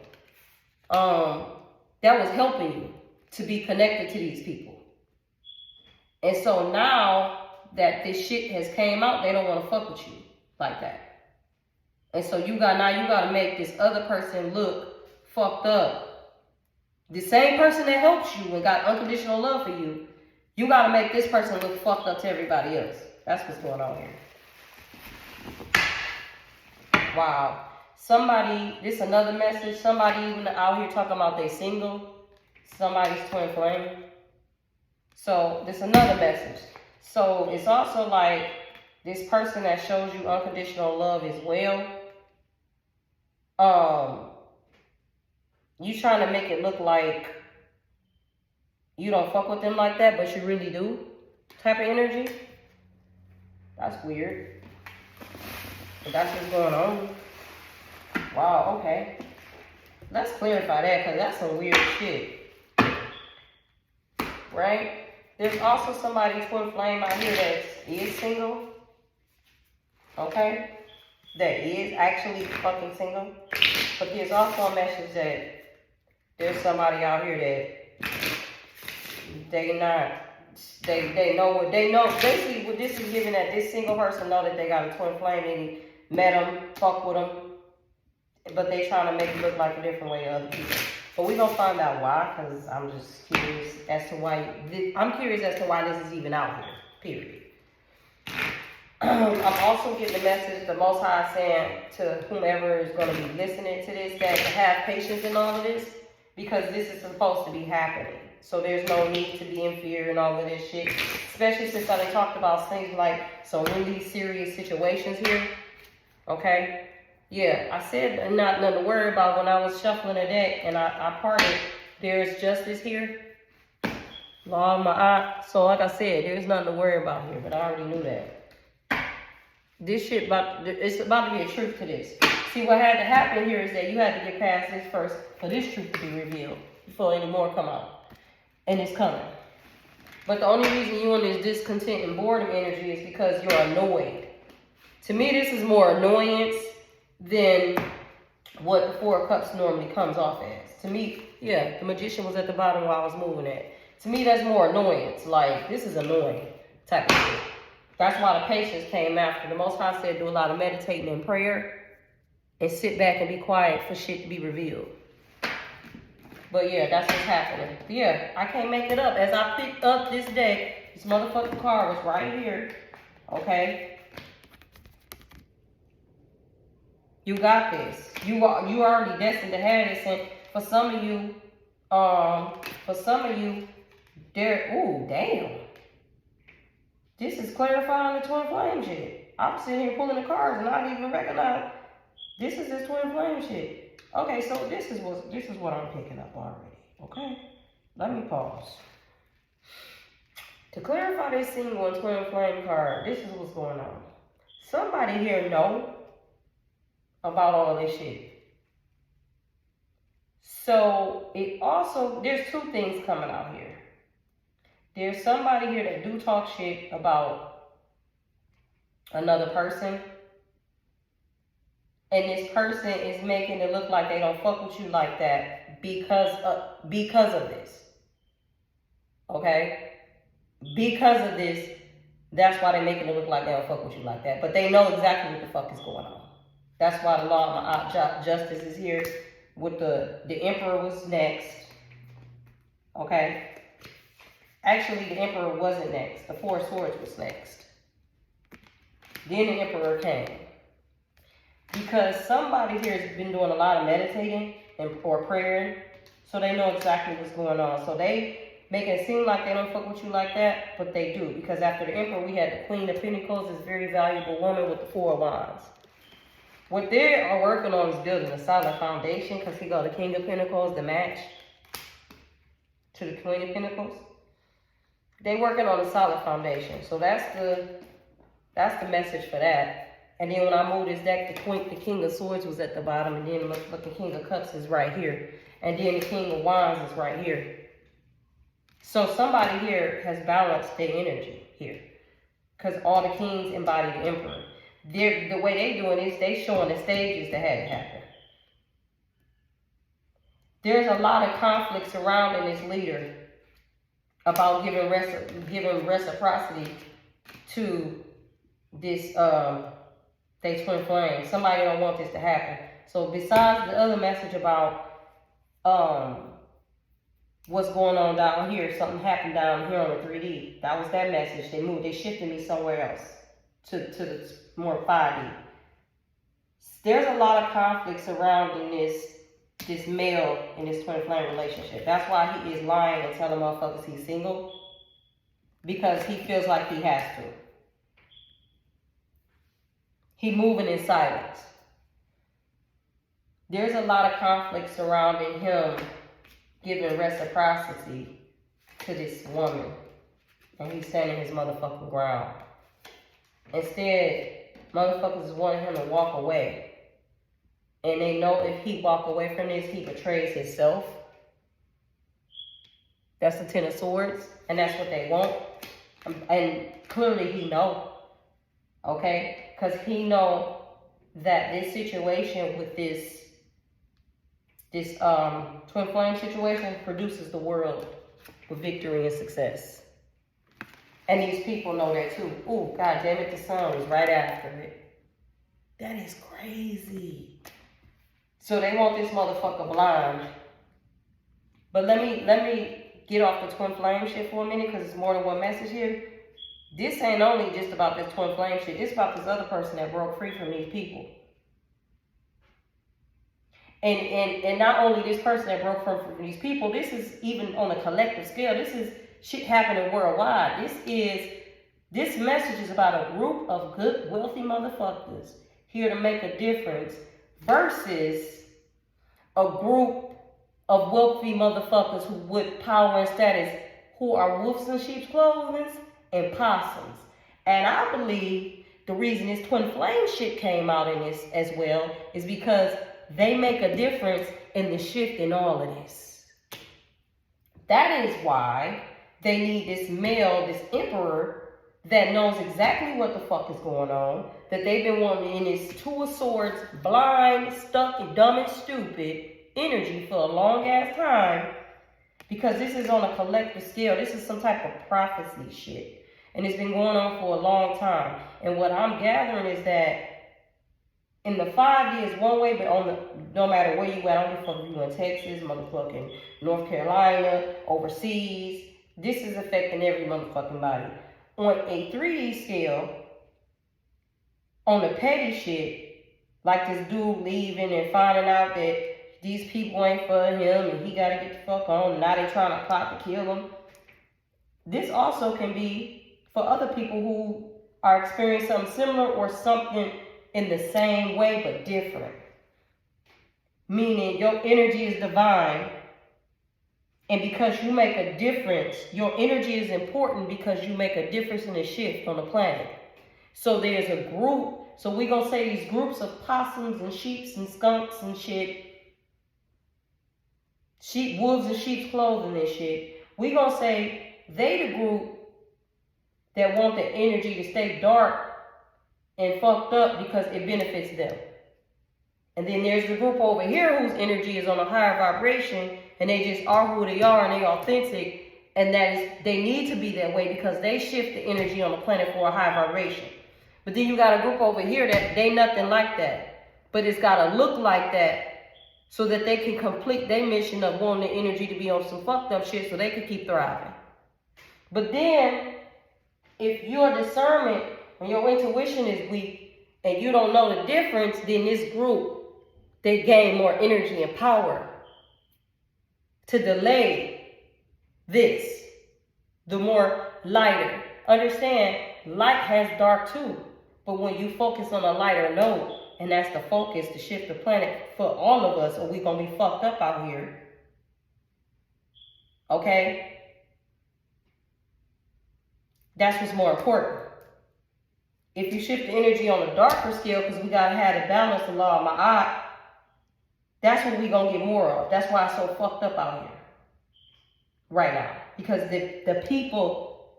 That was helping you to be connected to these people. And so now that this shit has came out, they don't want to fuck with you like that. And so you got to make this other person look fucked up. The same person that helped you and got unconditional love for you, you got to make this person look fucked up to everybody else. That's what's going on here. Wow. Somebody, this is another message. Somebody even out here talking about they single. Somebody's twin flame. So this is another message. So it's also like this person that shows you unconditional love as well. You trying to make it look like you don't fuck with them like that, but you really do type of energy. That's weird. But that's what's going on. Wow, okay. Let's clarify that, because that's some weird shit. Right? There's also somebody twin flame out here that is single. Okay? That is actually fucking single. But there's also a message that there's somebody out here that they know what they know. Basically, what this is giving, that this single person know that they got a twin flame and he met them, fuck with them, but they trying to make it look like a different way to other people. But we're gonna find out why, because I'm just curious as to why. I'm curious as to why this is even out here. Period. I'm also getting the message the Most High saying to whomever is going to be listening to this that to have patience in all of this, because this is supposed to be happening. So there's no need to be in fear and all of this shit, especially since I talked about things like some really serious situations here. Okay? Yeah, I said not nothing to worry about when I was shuffling a deck and I parted. There's justice here. Law of my eye. So like I said, there's nothing to worry about here, but I already knew that. This shit it's about to be a truth to this. See, what had to happen here is that you had to get past this first for this truth to be revealed before any more come out. And it's coming. But the only reason you're in this discontent and boredom energy is because you're annoyed. To me, this is more annoyance than what the Four of Cups normally comes off as. To me, yeah, the Magician was at the bottom while I was moving at. To me, that's more annoyance. Like, this is annoying type of shit. That's why the patience came after. The Most High said do a lot of meditating and prayer and sit back and be quiet for shit to be revealed. But yeah, that's what's happening. Yeah, I can't make it up. As I picked up this deck, this motherfucking card was right here. Okay? You got this. You are already destined to have this. And for some of you, there, ooh, damn. This is clarifying the twin flame shit. I'm sitting here pulling the cards and I didn't even recognize this is this twin flame shit. Okay, so this is what I'm picking up already. Okay, let me pause. To clarify this single and twin flame card, this is what's going on. Somebody here know about all this shit. So it also, there's two things coming out here. There's somebody here that do talk shit about another person. And this person is making it look like they don't fuck with you like that because of this. Okay? Because of this, that's why they're making it look like they don't fuck with you like that. But they know exactly what the fuck is going on. That's why the law of justice is here. With the emperor was next. Okay? Actually, the emperor wasn't next. The four of swords was next. Then the emperor came. Because somebody here has been doing a lot of meditating or praying, so they know exactly what's going on. So they make it seem like they don't fuck with you like that, but they do. Because after the emperor, we had the Queen of Pentacles, this very valuable woman with the Four of Wands. What they are working on is building a solid foundation, because he got the King of Pentacles to match to the Queen of Pentacles. They working on a solid foundation. So that's the message for that. And then when I moved this deck, the King of Swords was at the bottom, and then look, the King of Cups is right here. And then the King of Wands is right here. So somebody here has balanced their energy here. Because all the kings embody the emperor. The way they doing is they showing the stages that had it happen. There's a lot of conflict surrounding this leader about giving reciprocity to this they twin flame. Somebody don't want this to happen. So besides the other message about what's going on down here, something happened down here on the 3D. That was that message. They shifted me somewhere else to the more 5D. There's a lot of conflict surrounding this male in this twin flame relationship. That's why he is lying and telling motherfuckers he's single, because he feels like he has to. He moving in silence. There's a lot of conflict surrounding him giving reciprocity to this woman. And he's standing his motherfucking ground. Instead, motherfuckers is wanting him to walk away. And they know if he walk away from this, he betrays himself. That's the Ten of Swords. And that's what they want. And clearly he know. Okay? Because he know that this situation with this twin flame situation produces the world with victory and success. And these people know that too. Ooh, god damn it, the sun was right after it. That is crazy. So they want this motherfucker blind. But let me get off the twin flame shit for a minute, because it's more than one message here. This ain't only just about this twin flame shit. It's about this other person that broke free from these people. And not only this person that broke free from these people, this is even on a collective scale. This is shit happening worldwide. This message is about a group of good, wealthy motherfuckers here to make a difference versus a group of wealthy motherfuckers who with power and status who are wolves in sheep's clothing and possums. And I believe the reason this twin flame shit came out in this as well is because they make a difference in the shift in all of this. That is why they need this male, this emperor, that knows exactly what the fuck is going on, that they've been wanting in this Two of Swords, blind, stuck, and dumb and stupid energy for a long ass time, because this is on a collective scale. This is some type of prophecy shit. And it's been going on for a long time. And what I'm gathering is that in the 5D is one way, but no matter where you at, I don't give a fuck if you in Texas, motherfucking North Carolina, overseas, this is affecting every motherfucking body. On a 3D scale, on the petty shit, like this dude leaving and finding out that these people ain't for him and he gotta get the fuck on. Now they trying to plot to kill him. This also can be for other people who are experiencing something similar or something in the same way but different. Meaning your energy is divine, and because you make a difference, your energy is important because you make a difference in the shift on the planet. So there's a group, so we're going to say these groups of possums and sheeps and skunks and shit, wolves in sheep's clothing and shit. We're going to say they the group that want the energy to stay dark and fucked up because it benefits them. And then there's the group over here whose energy is on a higher vibration and they just are who they are and they authentic, and that is, they need to be that way because they shift the energy on the planet for a high vibration. But then you got a group over here that they nothing like that, but it's got to look like that so that they can complete their mission of wanting the energy to be on some fucked up shit so they can keep thriving. But then if your discernment and your intuition is weak and you don't know the difference, then this group, they gain more energy and power to delay this. The more lighter. Understand, light has dark too. But when you focus on a lighter note, and that's the focus to shift the planet for all of us, or we're going to be fucked up out here. Okay? That's what's more important. If you shift the energy on a darker scale, because we got to have the balance, the law of Ma'at, that's what we're going to get more of. That's why it's so fucked up out here right now. Because the people,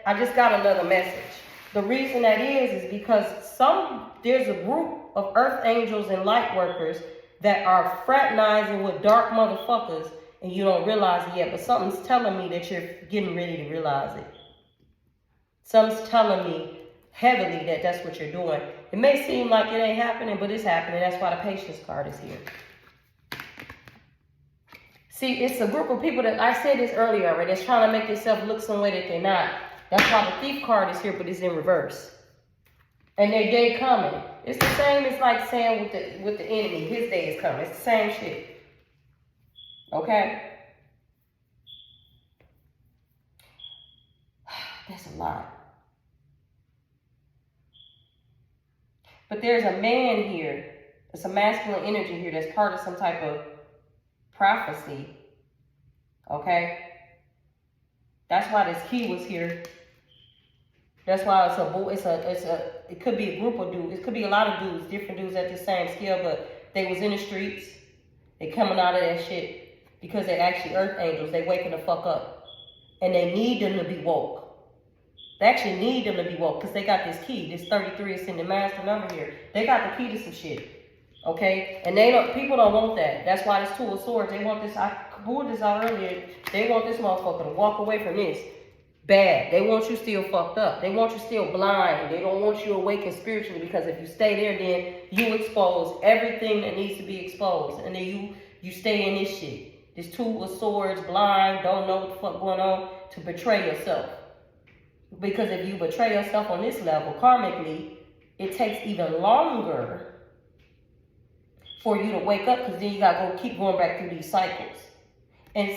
I just got another message. The reason that is because there's a group of earth angels and light workers that are fraternizing with dark motherfuckers and you don't realize it yet. But something's telling me that you're getting ready to realize it. Something's telling me heavily that that's what you're doing. It may seem like it ain't happening, but it's happening. That's why the patience card is here. See, it's a group of people that, I said this earlier already, that's trying to make themselves look some way that they're not. That's why the thief card is here, but it's in reverse. And their day coming. It's the same as like saying with the enemy, his day is coming. It's the same shit. Okay? That's a lot. But there's a man here. It's a masculine energy here that's part of some type of prophecy. Okay? That's why this key was here. That's why it could be a group of dudes. It could be a lot of dudes, different dudes at the same scale, but they was in the streets. They coming out of that shit because they actually earth angels. They waking the fuck up. And they need them to be woke. They actually need them to be woke because they got this key. This 33 is in the master number here. They got the key to some shit. Okay? And people don't want that. That's why this Two of Swords, they want this, I pulled this out earlier, they want this motherfucker to walk away from this. Bad. They want you still fucked up. They want you still blind. They don't want you awakened spiritually because if you stay there, then you expose everything that needs to be exposed. And then you stay in this shit. This Two of Swords, blind, don't know what the fuck going on, to betray yourself. Because if you betray yourself on this level, karmically, it takes even longer for you to wake up because then you got to keep going back through these cycles. And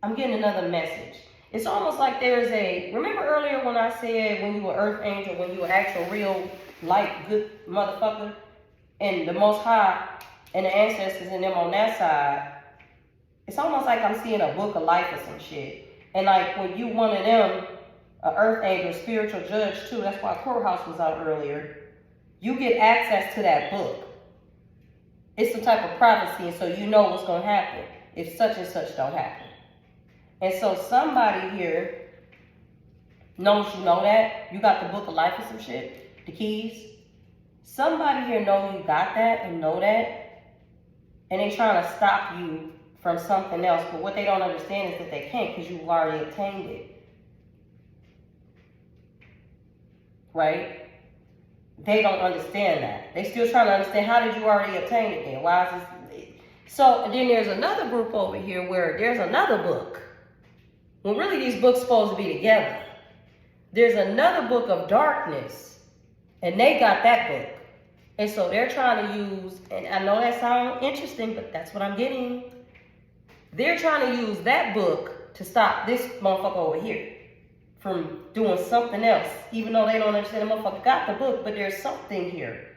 I'm getting another message. It's almost like remember earlier when I said when you were earth angel, when you were actual real light, good motherfucker, and the Most High and the ancestors and them on that side, it's almost like I'm seeing a book of life or some shit. And like when you one of them, an earth angel, spiritual judge too, that's why Courthouse was out earlier, you get access to that book. It's some type of prophecy, and so you know what's going to happen if such and such don't happen. And so somebody here knows you know that. You got the book of life or some shit, the keys. Somebody here knows you got that and know that, and they trying to stop you from something else, but what they don't understand is that they can't because you've already obtained it. Right? They don't understand that. They still trying to understand, how did you already obtain it then? Why is this? So, and then there's another group over here where there's another book. Well, really these books supposed to be together. There's another book of darkness, and they got that book. And so they're trying to use, and I know that sounds interesting, but that's what I'm getting. They're trying to use that book to stop this motherfucker over here from doing something else, even though they don't understand the motherfucker got the book, but there's something here.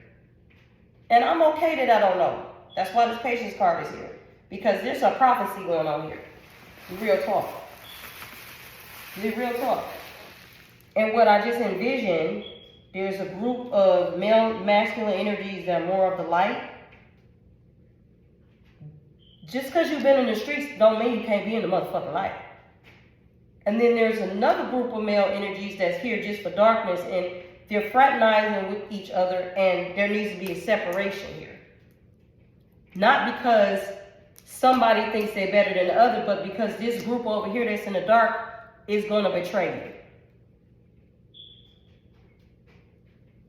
And I'm okay that I don't know. That's why this patience card is here. Because there's a prophecy going on here. Real talk. Real talk. And what I just envisioned, there's a group of male masculine energies that are more of the light. Just because you've been in the streets don't mean you can't be in the motherfucking light. And then there's another group of male energies that's here just for darkness, and they're fraternizing with each other, and there needs to be a separation here. Not because somebody thinks they're better than the other, but because this group over here that's in the dark is going to betray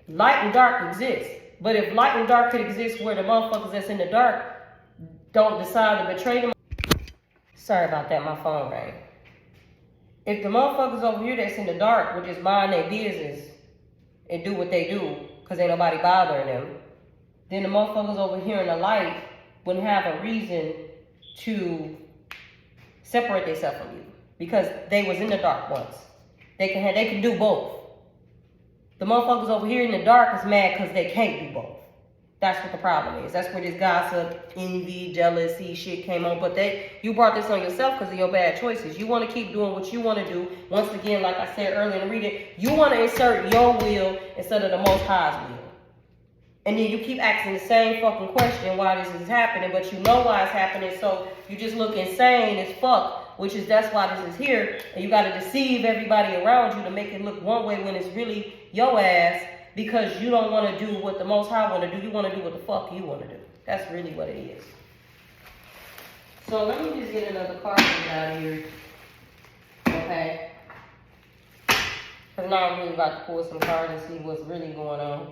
you. Light and dark exist. But if light and dark could exist where the motherfuckers that's in the dark don't decide to betray them. Sorry about that, my phone rang. If the motherfuckers over here that's in the dark would just mind their business and do what they do, because ain't nobody bothering them, then the motherfuckers over here in the light wouldn't have a reason to separate themselves from you, because they was in the dark once. They can do both. The motherfuckers over here in the dark is mad because they can't do both. That's what the problem is. That's where this gossip, envy, jealousy shit came on. But you brought this on yourself because of your bad choices. You want to keep doing what you want to do. Once again, like I said earlier in the reading, you want to insert your will instead of the Most High's will. And then you keep asking the same fucking question why this is happening, but you know why it's happening, so you just look insane as fuck, which is that's why this is here. And you got to deceive everybody around you to make it look one way when it's really your ass, because you don't want to do what the Most High want to do. You want to do what the fuck you want to do. That's really what it is. So let me just get another card out of here. Okay? Because now I'm really about to pull some cards and see what's really going on.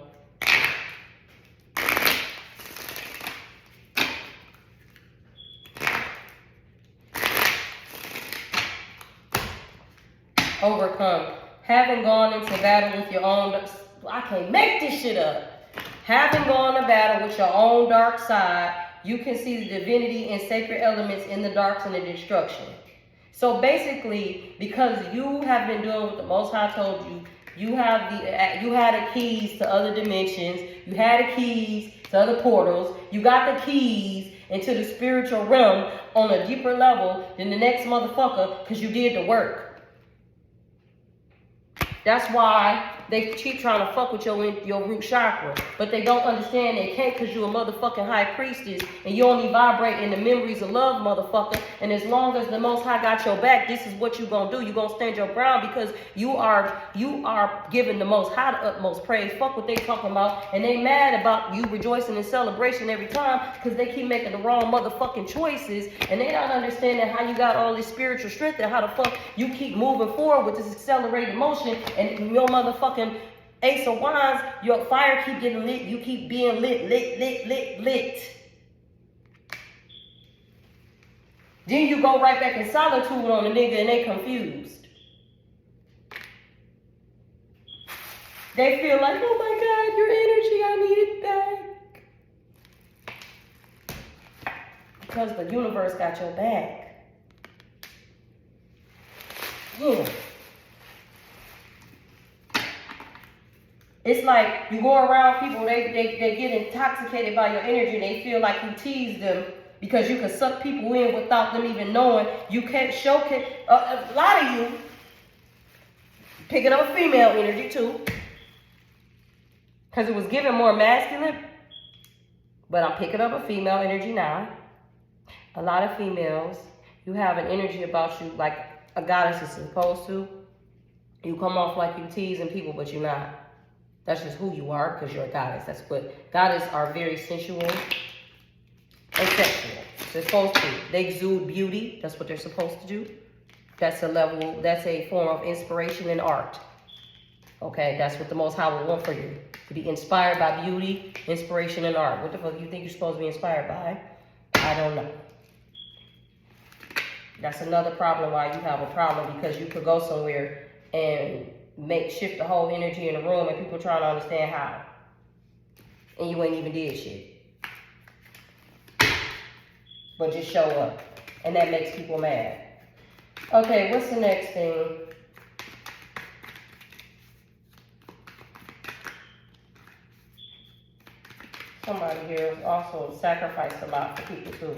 Overcome. Having gone into battle with your own... I can't make this shit up. Having gone to battle with your own dark side, you can see the divinity and sacred elements in the darks and the destruction. So basically, because you have been doing what the Most High told you, you had the keys to other dimensions, you had the keys to other portals, you got the keys into the spiritual realm on a deeper level than the next motherfucker, because you did the work. That's why they keep trying to fuck with your root chakra. But they don't understand they can't, because you're a motherfucking high priestess. And you only vibrate in the memories of love, motherfucker. And as long as the Most High got your back, this is what you're going to do. You're going to stand your ground, because you are giving the Most High the utmost praise. Fuck what they talking about. And they mad about you rejoicing in celebration every time, because they keep making the wrong motherfucking choices. And they don't understand how you got all this spiritual strength and how the fuck you keep moving forward with this accelerated motion. And your motherfucking Ace of Wands, your fire keep getting lit. You keep being lit. Then you go right back in solitude on the nigga and they confused. They feel like, oh my God, your energy, I need it back. Because the universe got your back. Yeah. It's like you go around people, they get intoxicated by your energy. They feel like you tease them because you can suck people in without them even knowing. You can't showcase. A lot of you picking up a female energy too, because it was given more masculine. But I'm picking up a female energy now. A lot of females, you have an energy about you like a goddess is supposed to. You come off like you teasing people, but you're not. That's just who you are, because you're a goddess. That's what goddesses are, very sensual and sexual. They're supposed to. They exude beauty. That's what they're supposed to do. That's a level, that's a form of inspiration and art. Okay, that's what the Most High would want for you. To be inspired by beauty, inspiration, and art. What the fuck you think you're supposed to be inspired by? I don't know. That's another problem why you have a problem, because you could go somewhere and shift the whole energy in the room and people trying to understand how. and you ain't even did shit. But just show up. And that makes people mad. Okay, what's the next thing? Somebody here also sacrificed a lot for people too.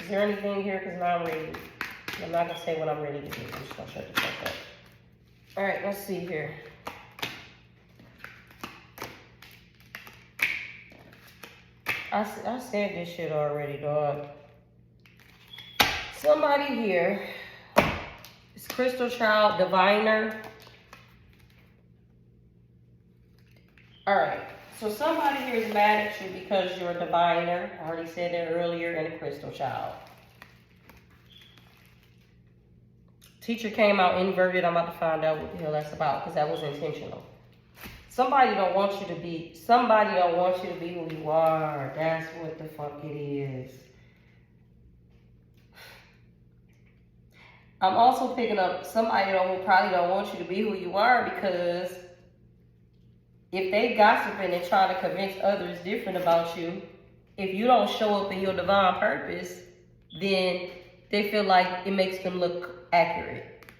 Is there anything here? Because now I'm not going to say what I'm ready to do. I'm just going to shut the fuck up. All right, let's see here. I said this shit already, dog. Somebody here is Crystal Child Diviner. All right, so somebody here is mad at you because you're a diviner. I already said that earlier, and a Crystal Child. Teacher came out inverted. I'm about to find out what the hell that's about because that was intentional. Somebody don't want you to be who you are. That's what the fuck it is. I'm also picking up somebody who probably don't want you to be who you are because if they gossiping and trying to convince others different about you, if you don't show up in your divine purpose, then they feel like it makes them look accurate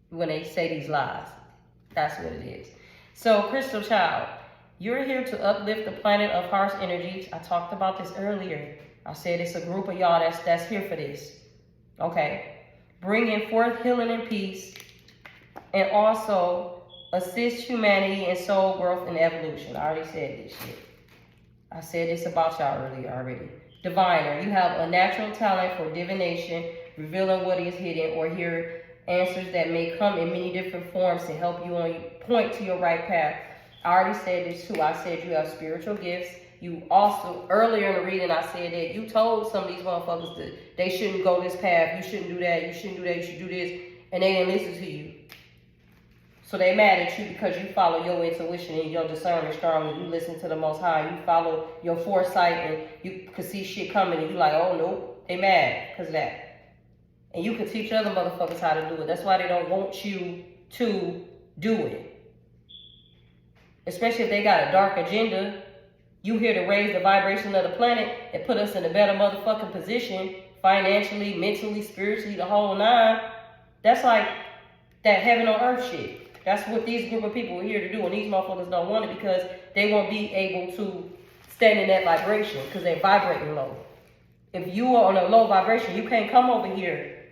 when they say these lies. That's what it is. So, Crystal Child, you're here to uplift the planet of harsh energies. I talked about this earlier. I said it's a group of y'all that's here for this. Okay? Bringing forth healing and peace, and also assist humanity in soul growth and evolution. I already said this shit. I said this about y'all earlier already. Diviner, you have a natural talent for divination, revealing what is hidden, or hear answers that may come in many different forms to help you point to your right path. I already said this too. I said you have spiritual gifts. You also, earlier in the reading, I said that you told some of these motherfuckers that they shouldn't go this path, you shouldn't do that, you shouldn't do that, you should do this, and they didn't listen to you. So they mad at you because you follow your intuition and your discernment strongly. You listen to the Most High, you follow your foresight, and you could see shit coming, and you like, oh no, they mad because of that. And you can teach other motherfuckers how to do it. That's why they don't want you to do it. Especially if they got a dark agenda. You here to raise the vibration of the planet and put us in a better motherfucking position, financially, mentally, spiritually, the whole nine. That's like that heaven on earth shit. That's what these group of people are here to do, and these motherfuckers don't want it because they won't be able to stand in that vibration because they're vibrating low. If you are on a low vibration, you can't come over here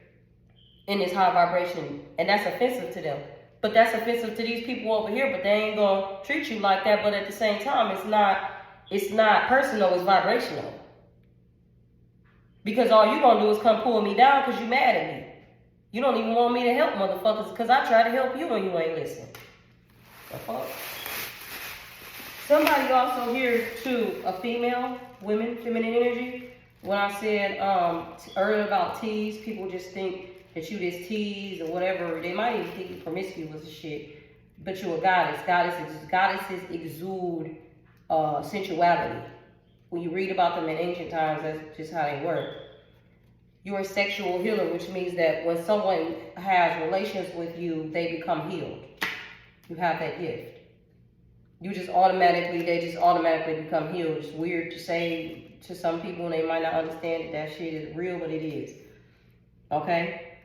in this high vibration, and that's offensive to them. But that's offensive to these people over here, but they ain't gonna treat you like that. But at the same time, it's not personal, it's vibrational. Because all you gonna do is come pull me down because you mad at me. You don't even want me to help motherfuckers because I try to help you and you ain't listening. The fuck? Somebody also here too, a female, feminine energy. When I said earlier about tease, people just think that you just tease or whatever. They might even think you promiscuous and shit. But you're a goddess. Goddesses exude sensuality. When you read about them in ancient times, that's just how they work. You're a sexual healer, which means that when someone has relations with you, they become healed. You have that gift. They just automatically become healed. It's weird to say to some people, and they might not understand that shit is real, but it is. Okay?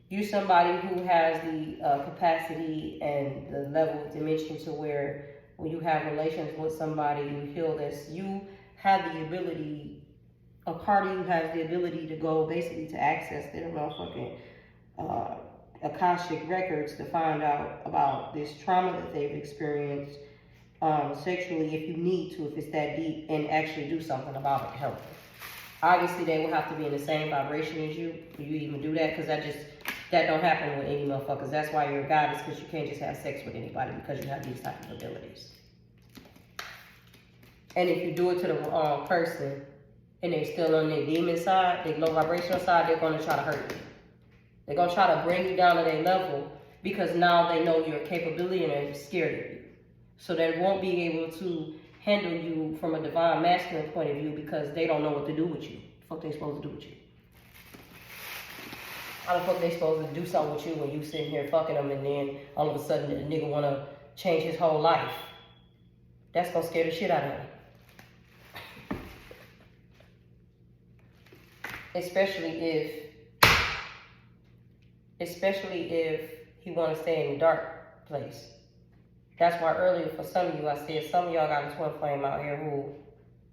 You're somebody who has the capacity and the level of dimension to where when you have relations with somebody, you heal this. You have the ability, a part of you has the ability to go basically to access their motherfucking Akashic records to find out about this trauma that they've experienced sexually if you need to, if it's that deep, and actually do something about it to help them. Obviously, they will have to be in the same vibration as you for you to even do that, because that don't happen with any motherfuckers. That's why you're a goddess, because you can't just have sex with anybody because you have these type of abilities. And if you do it to the wrong person and they're still on their demon side, their low vibrational side, they're going to try to hurt you. They're going to try to bring you down to their level because now they know your capability and they're scared of you. So they won't be able to handle you from a divine masculine point of view because they don't know what to do with you. What the fuck they supposed to do with you? How the fuck they supposed to do something with you when you sitting here fucking them and then all of a sudden the nigga want to change his whole life. That's gonna scare the shit out of him. Especially if he want to stay in the dark place. That's why earlier for some of you, I said some of y'all got a twin flame out here who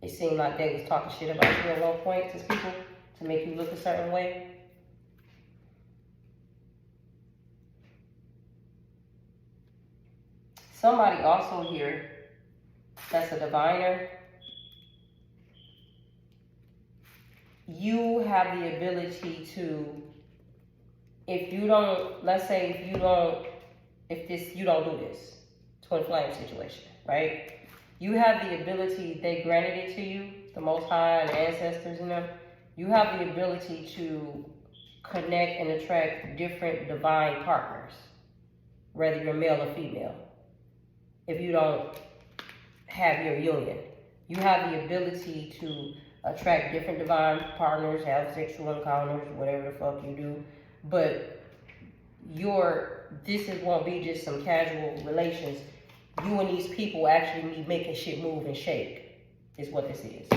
it seemed like they was talking shit about you at one point to people to make you look a certain way. Somebody also here that's a diviner. You have the ability to, if you don't, let's say if you don't do this, twin flame situation, right? You have the ability, they granted it to you, the Most High and ancestors and them, you have the ability to connect and attract different divine partners, whether you're male or female. If you don't have your union, you have the ability to attract different divine partners, have sexual encounters, whatever the fuck you do, but this won't be just some casual relations. You and these people actually be making shit move and shake, is what this is.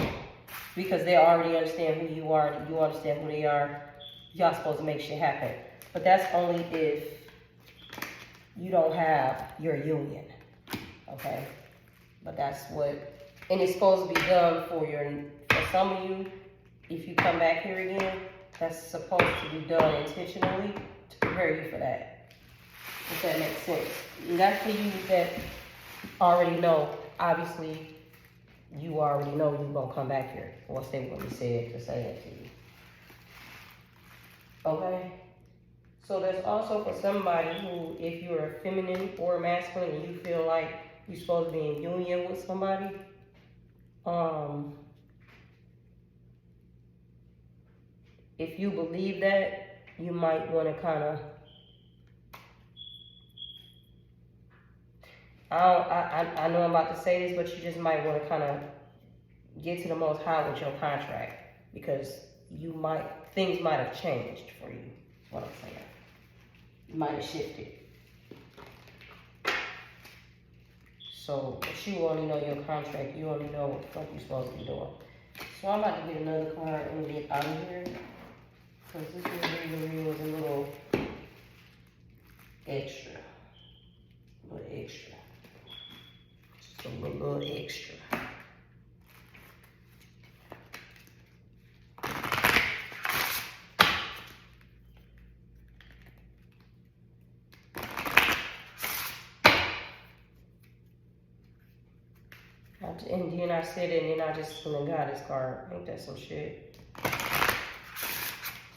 Because they already understand who you are, you understand who they are, y'all supposed to make shit happen. But that's only if you don't have your union, okay? But that's what, and it's supposed to be done for some of you, if you come back here again, that's supposed to be done intentionally to prepare you for that, if that makes sense. And that's for you that already know, obviously, you already know you're going to come back here. Or say what we said to say that to you. Okay? So there's also for somebody who, if you're feminine or masculine and you feel like you're supposed to be in union with somebody, if you believe that, you might want to kind of, I know I'm about to say this, but you just might want to kind of get to the Most High with your contract, because things might have changed for you, is what I'm saying. You might have shifted. So, but you only know your contract, you only know what the fuck you're supposed to be doing. So I'm about to get another card and get out of here, because this reading was a little extra. A little extra. Just a little extra. And then I said it, and then I just went and got this card. Ain't that some shit?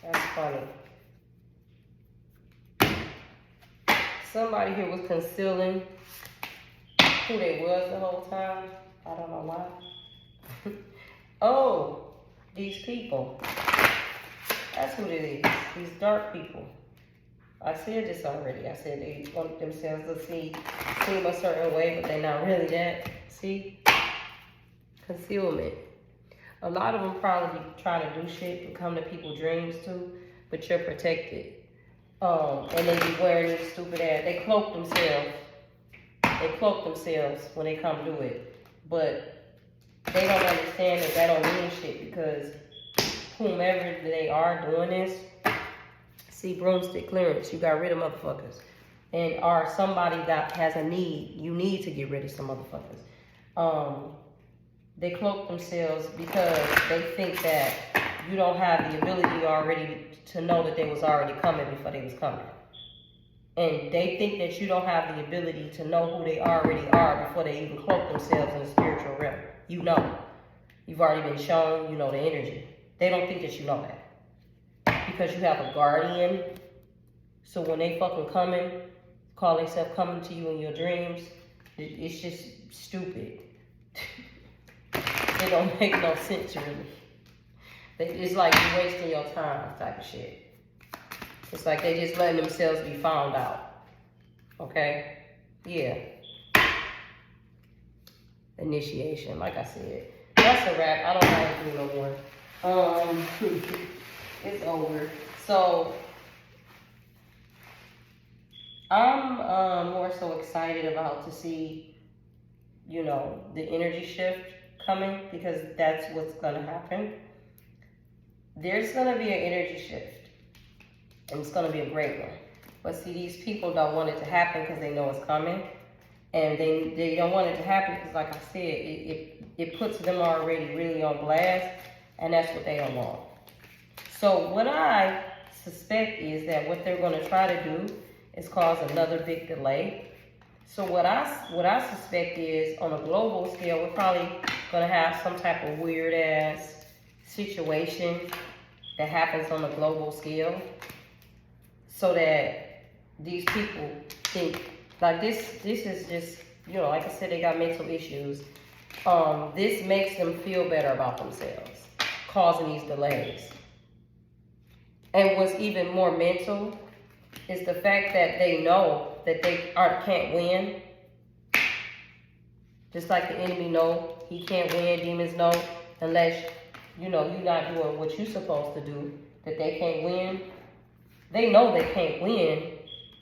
That's funny. Somebody here was concealing who they was the whole time. I don't know why. Oh, these people. That's who it is. These dark people. I said this already. I said they want themselves to seem a certain way, but they're not really that. See? Concealment. A lot of them probably try to do shit and come to people's dreams too, but you're protected. And they be wearing this stupid ass. They cloak themselves. They cloak themselves when they come do it. But they don't understand that don't mean shit, because whomever they are doing this, see, broomstick clearance, you got rid of motherfuckers. Or somebody that has a need, you need to get rid of some motherfuckers. They cloak themselves because they think that you don't have the ability already to know that they was already coming before they was coming. And they think that you don't have the ability to know who they already are before they even cloak themselves in the spiritual realm. You know. You've already been shown, you know the energy. They don't think that you know that. Because you have a guardian. So when they fucking coming, call themselves coming to you in your dreams, it's just stupid. It don't make no sense, really. It's like you're wasting your time type of shit. It's like they just letting themselves be found out. Okay? Yeah. Initiation, like I said. That's a wrap. I don't have to do no more. It's over. So, I'm more so excited about to see, you know, the energy shift coming, because that's what's going to happen. There's going to be an energy shift, and it's going to be a great one. But see, these people don't want it to happen because they know it's coming. And they don't want it to happen because, like I said, it puts them already really on blast, and that's what they don't want. So what I suspect is that what they're going to try to do is cause another big delay. So what I suspect is, on a global scale, we're probably going to have some type of weird ass situation that happens on a global scale, so that these people think like this is just, you know, like I said, they got mental issues. This makes them feel better about themselves, causing these delays. And what's even more mental is the fact that they know that they can't win. Just like the enemy know he can't win, demons know, unless, you know, you're not doing what you're supposed to do, that they can't win. They know they can't win,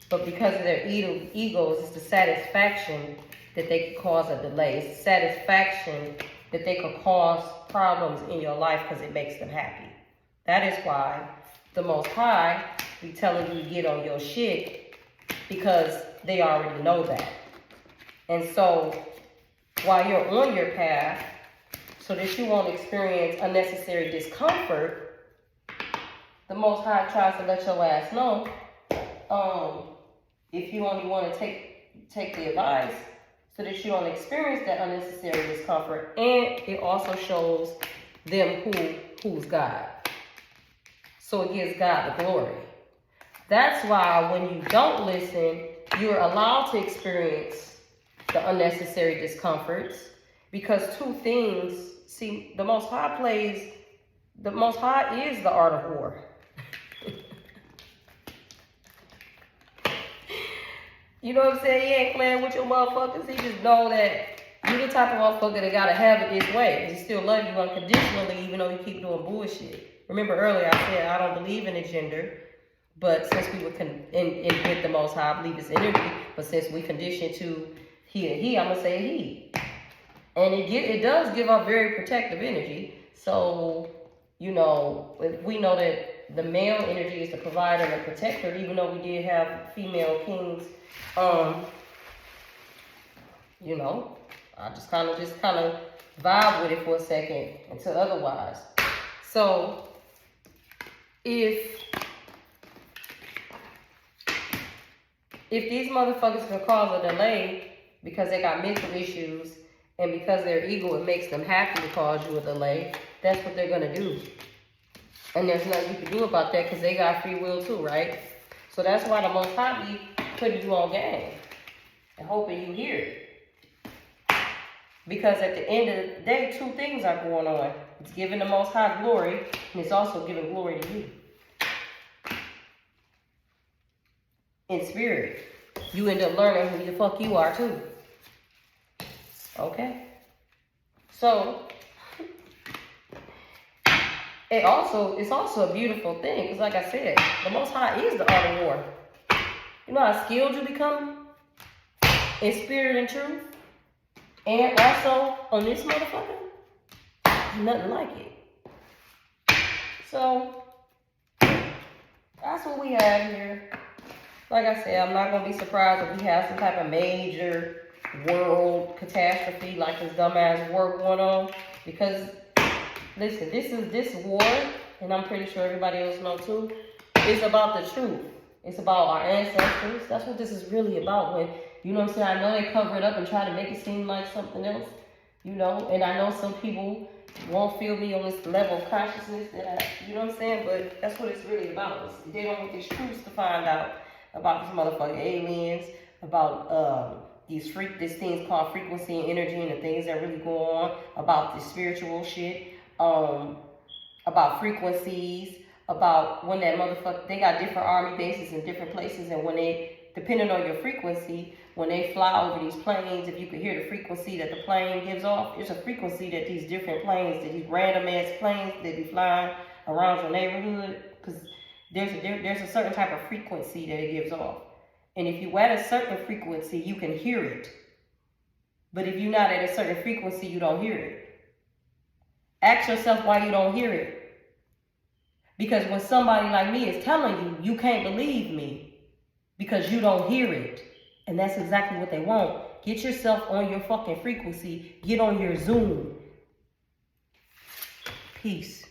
but because of their egos, it's the satisfaction that they could cause a delay. It's the satisfaction that they could cause problems in your life because it makes them happy. That is why the Most High be telling you to get on your shit, because they already know that. And so while you're on your path, so that you won't experience unnecessary discomfort, the Most High tries to let your ass know, if you only want to take the advice, so that you don't experience that unnecessary discomfort. And it also shows them who's God. So it gives God the glory. That's why when you don't listen, you're allowed to experience the unnecessary discomforts, because two things, see, the Most High is the art of war. You know what I'm saying? He ain't playing with your motherfuckers. He just know that you the type of motherfucker that gotta have it this way. He still love you unconditionally, even though you keep doing bullshit. Remember earlier I said I don't believe in a gender, but since we were with the Most High, I believe it's energy. But since we conditioned to he, I'm gonna say he, and it does give off very protective energy. So, you know, we know that the male energy is the provider and the protector, even though we did have female kings. You know, I just kind of vibe with it for a second until otherwise. So if these motherfuckers can cause a delay because they got mental issues, and because their ego, it makes them happy to cause you a delay, that's what they're gonna do. And there's nothing you can do about that, because they got free will too, right? So that's why the Most High be putting you on game and hoping you hear it. Because at the end of the day, two things are going on. It's giving the Most High glory, and it's also giving glory to you. In spirit, you end up learning who the fuck you are too. Okay? So it's also a beautiful thing, because like I said, the Most High is the art of war. You know how skilled you become in spirit and truth? And also on this motherfucker? Nothing like it. So that's what we have here. Like I said, I'm not going to be surprised if we have some type of major world catastrophe like this dumbass war going on. Because, listen, this war, and I'm pretty sure everybody else knows too, is about the truth. It's about our ancestors. That's what this is really about. When, you know what I'm saying? I know they cover it up and try to make it seem like something else, you know, and I know some people won't feel me on this level of consciousness that you know what I'm saying? But that's what it's really about. They don't want these truths to find out about this motherfucking aliens, about these things called frequency and energy and the things that really go on, about the spiritual shit, about frequencies, about when that motherfucker, they got different army bases in different places, and when they, depending on your frequency, when they fly over these planes, if you could hear the frequency that the plane gives off, there's a frequency that these different planes, that these random ass planes that be flying around your neighborhood, because there's a certain type of frequency that it gives off. And if you're at a certain frequency, you can hear it. But if you're not at a certain frequency, you don't hear it. Ask yourself why you don't hear it. Because when somebody like me is telling you, you can't believe me because you don't hear it. And that's exactly what they want. Get yourself on your fucking frequency. Get on your Zoom. Peace.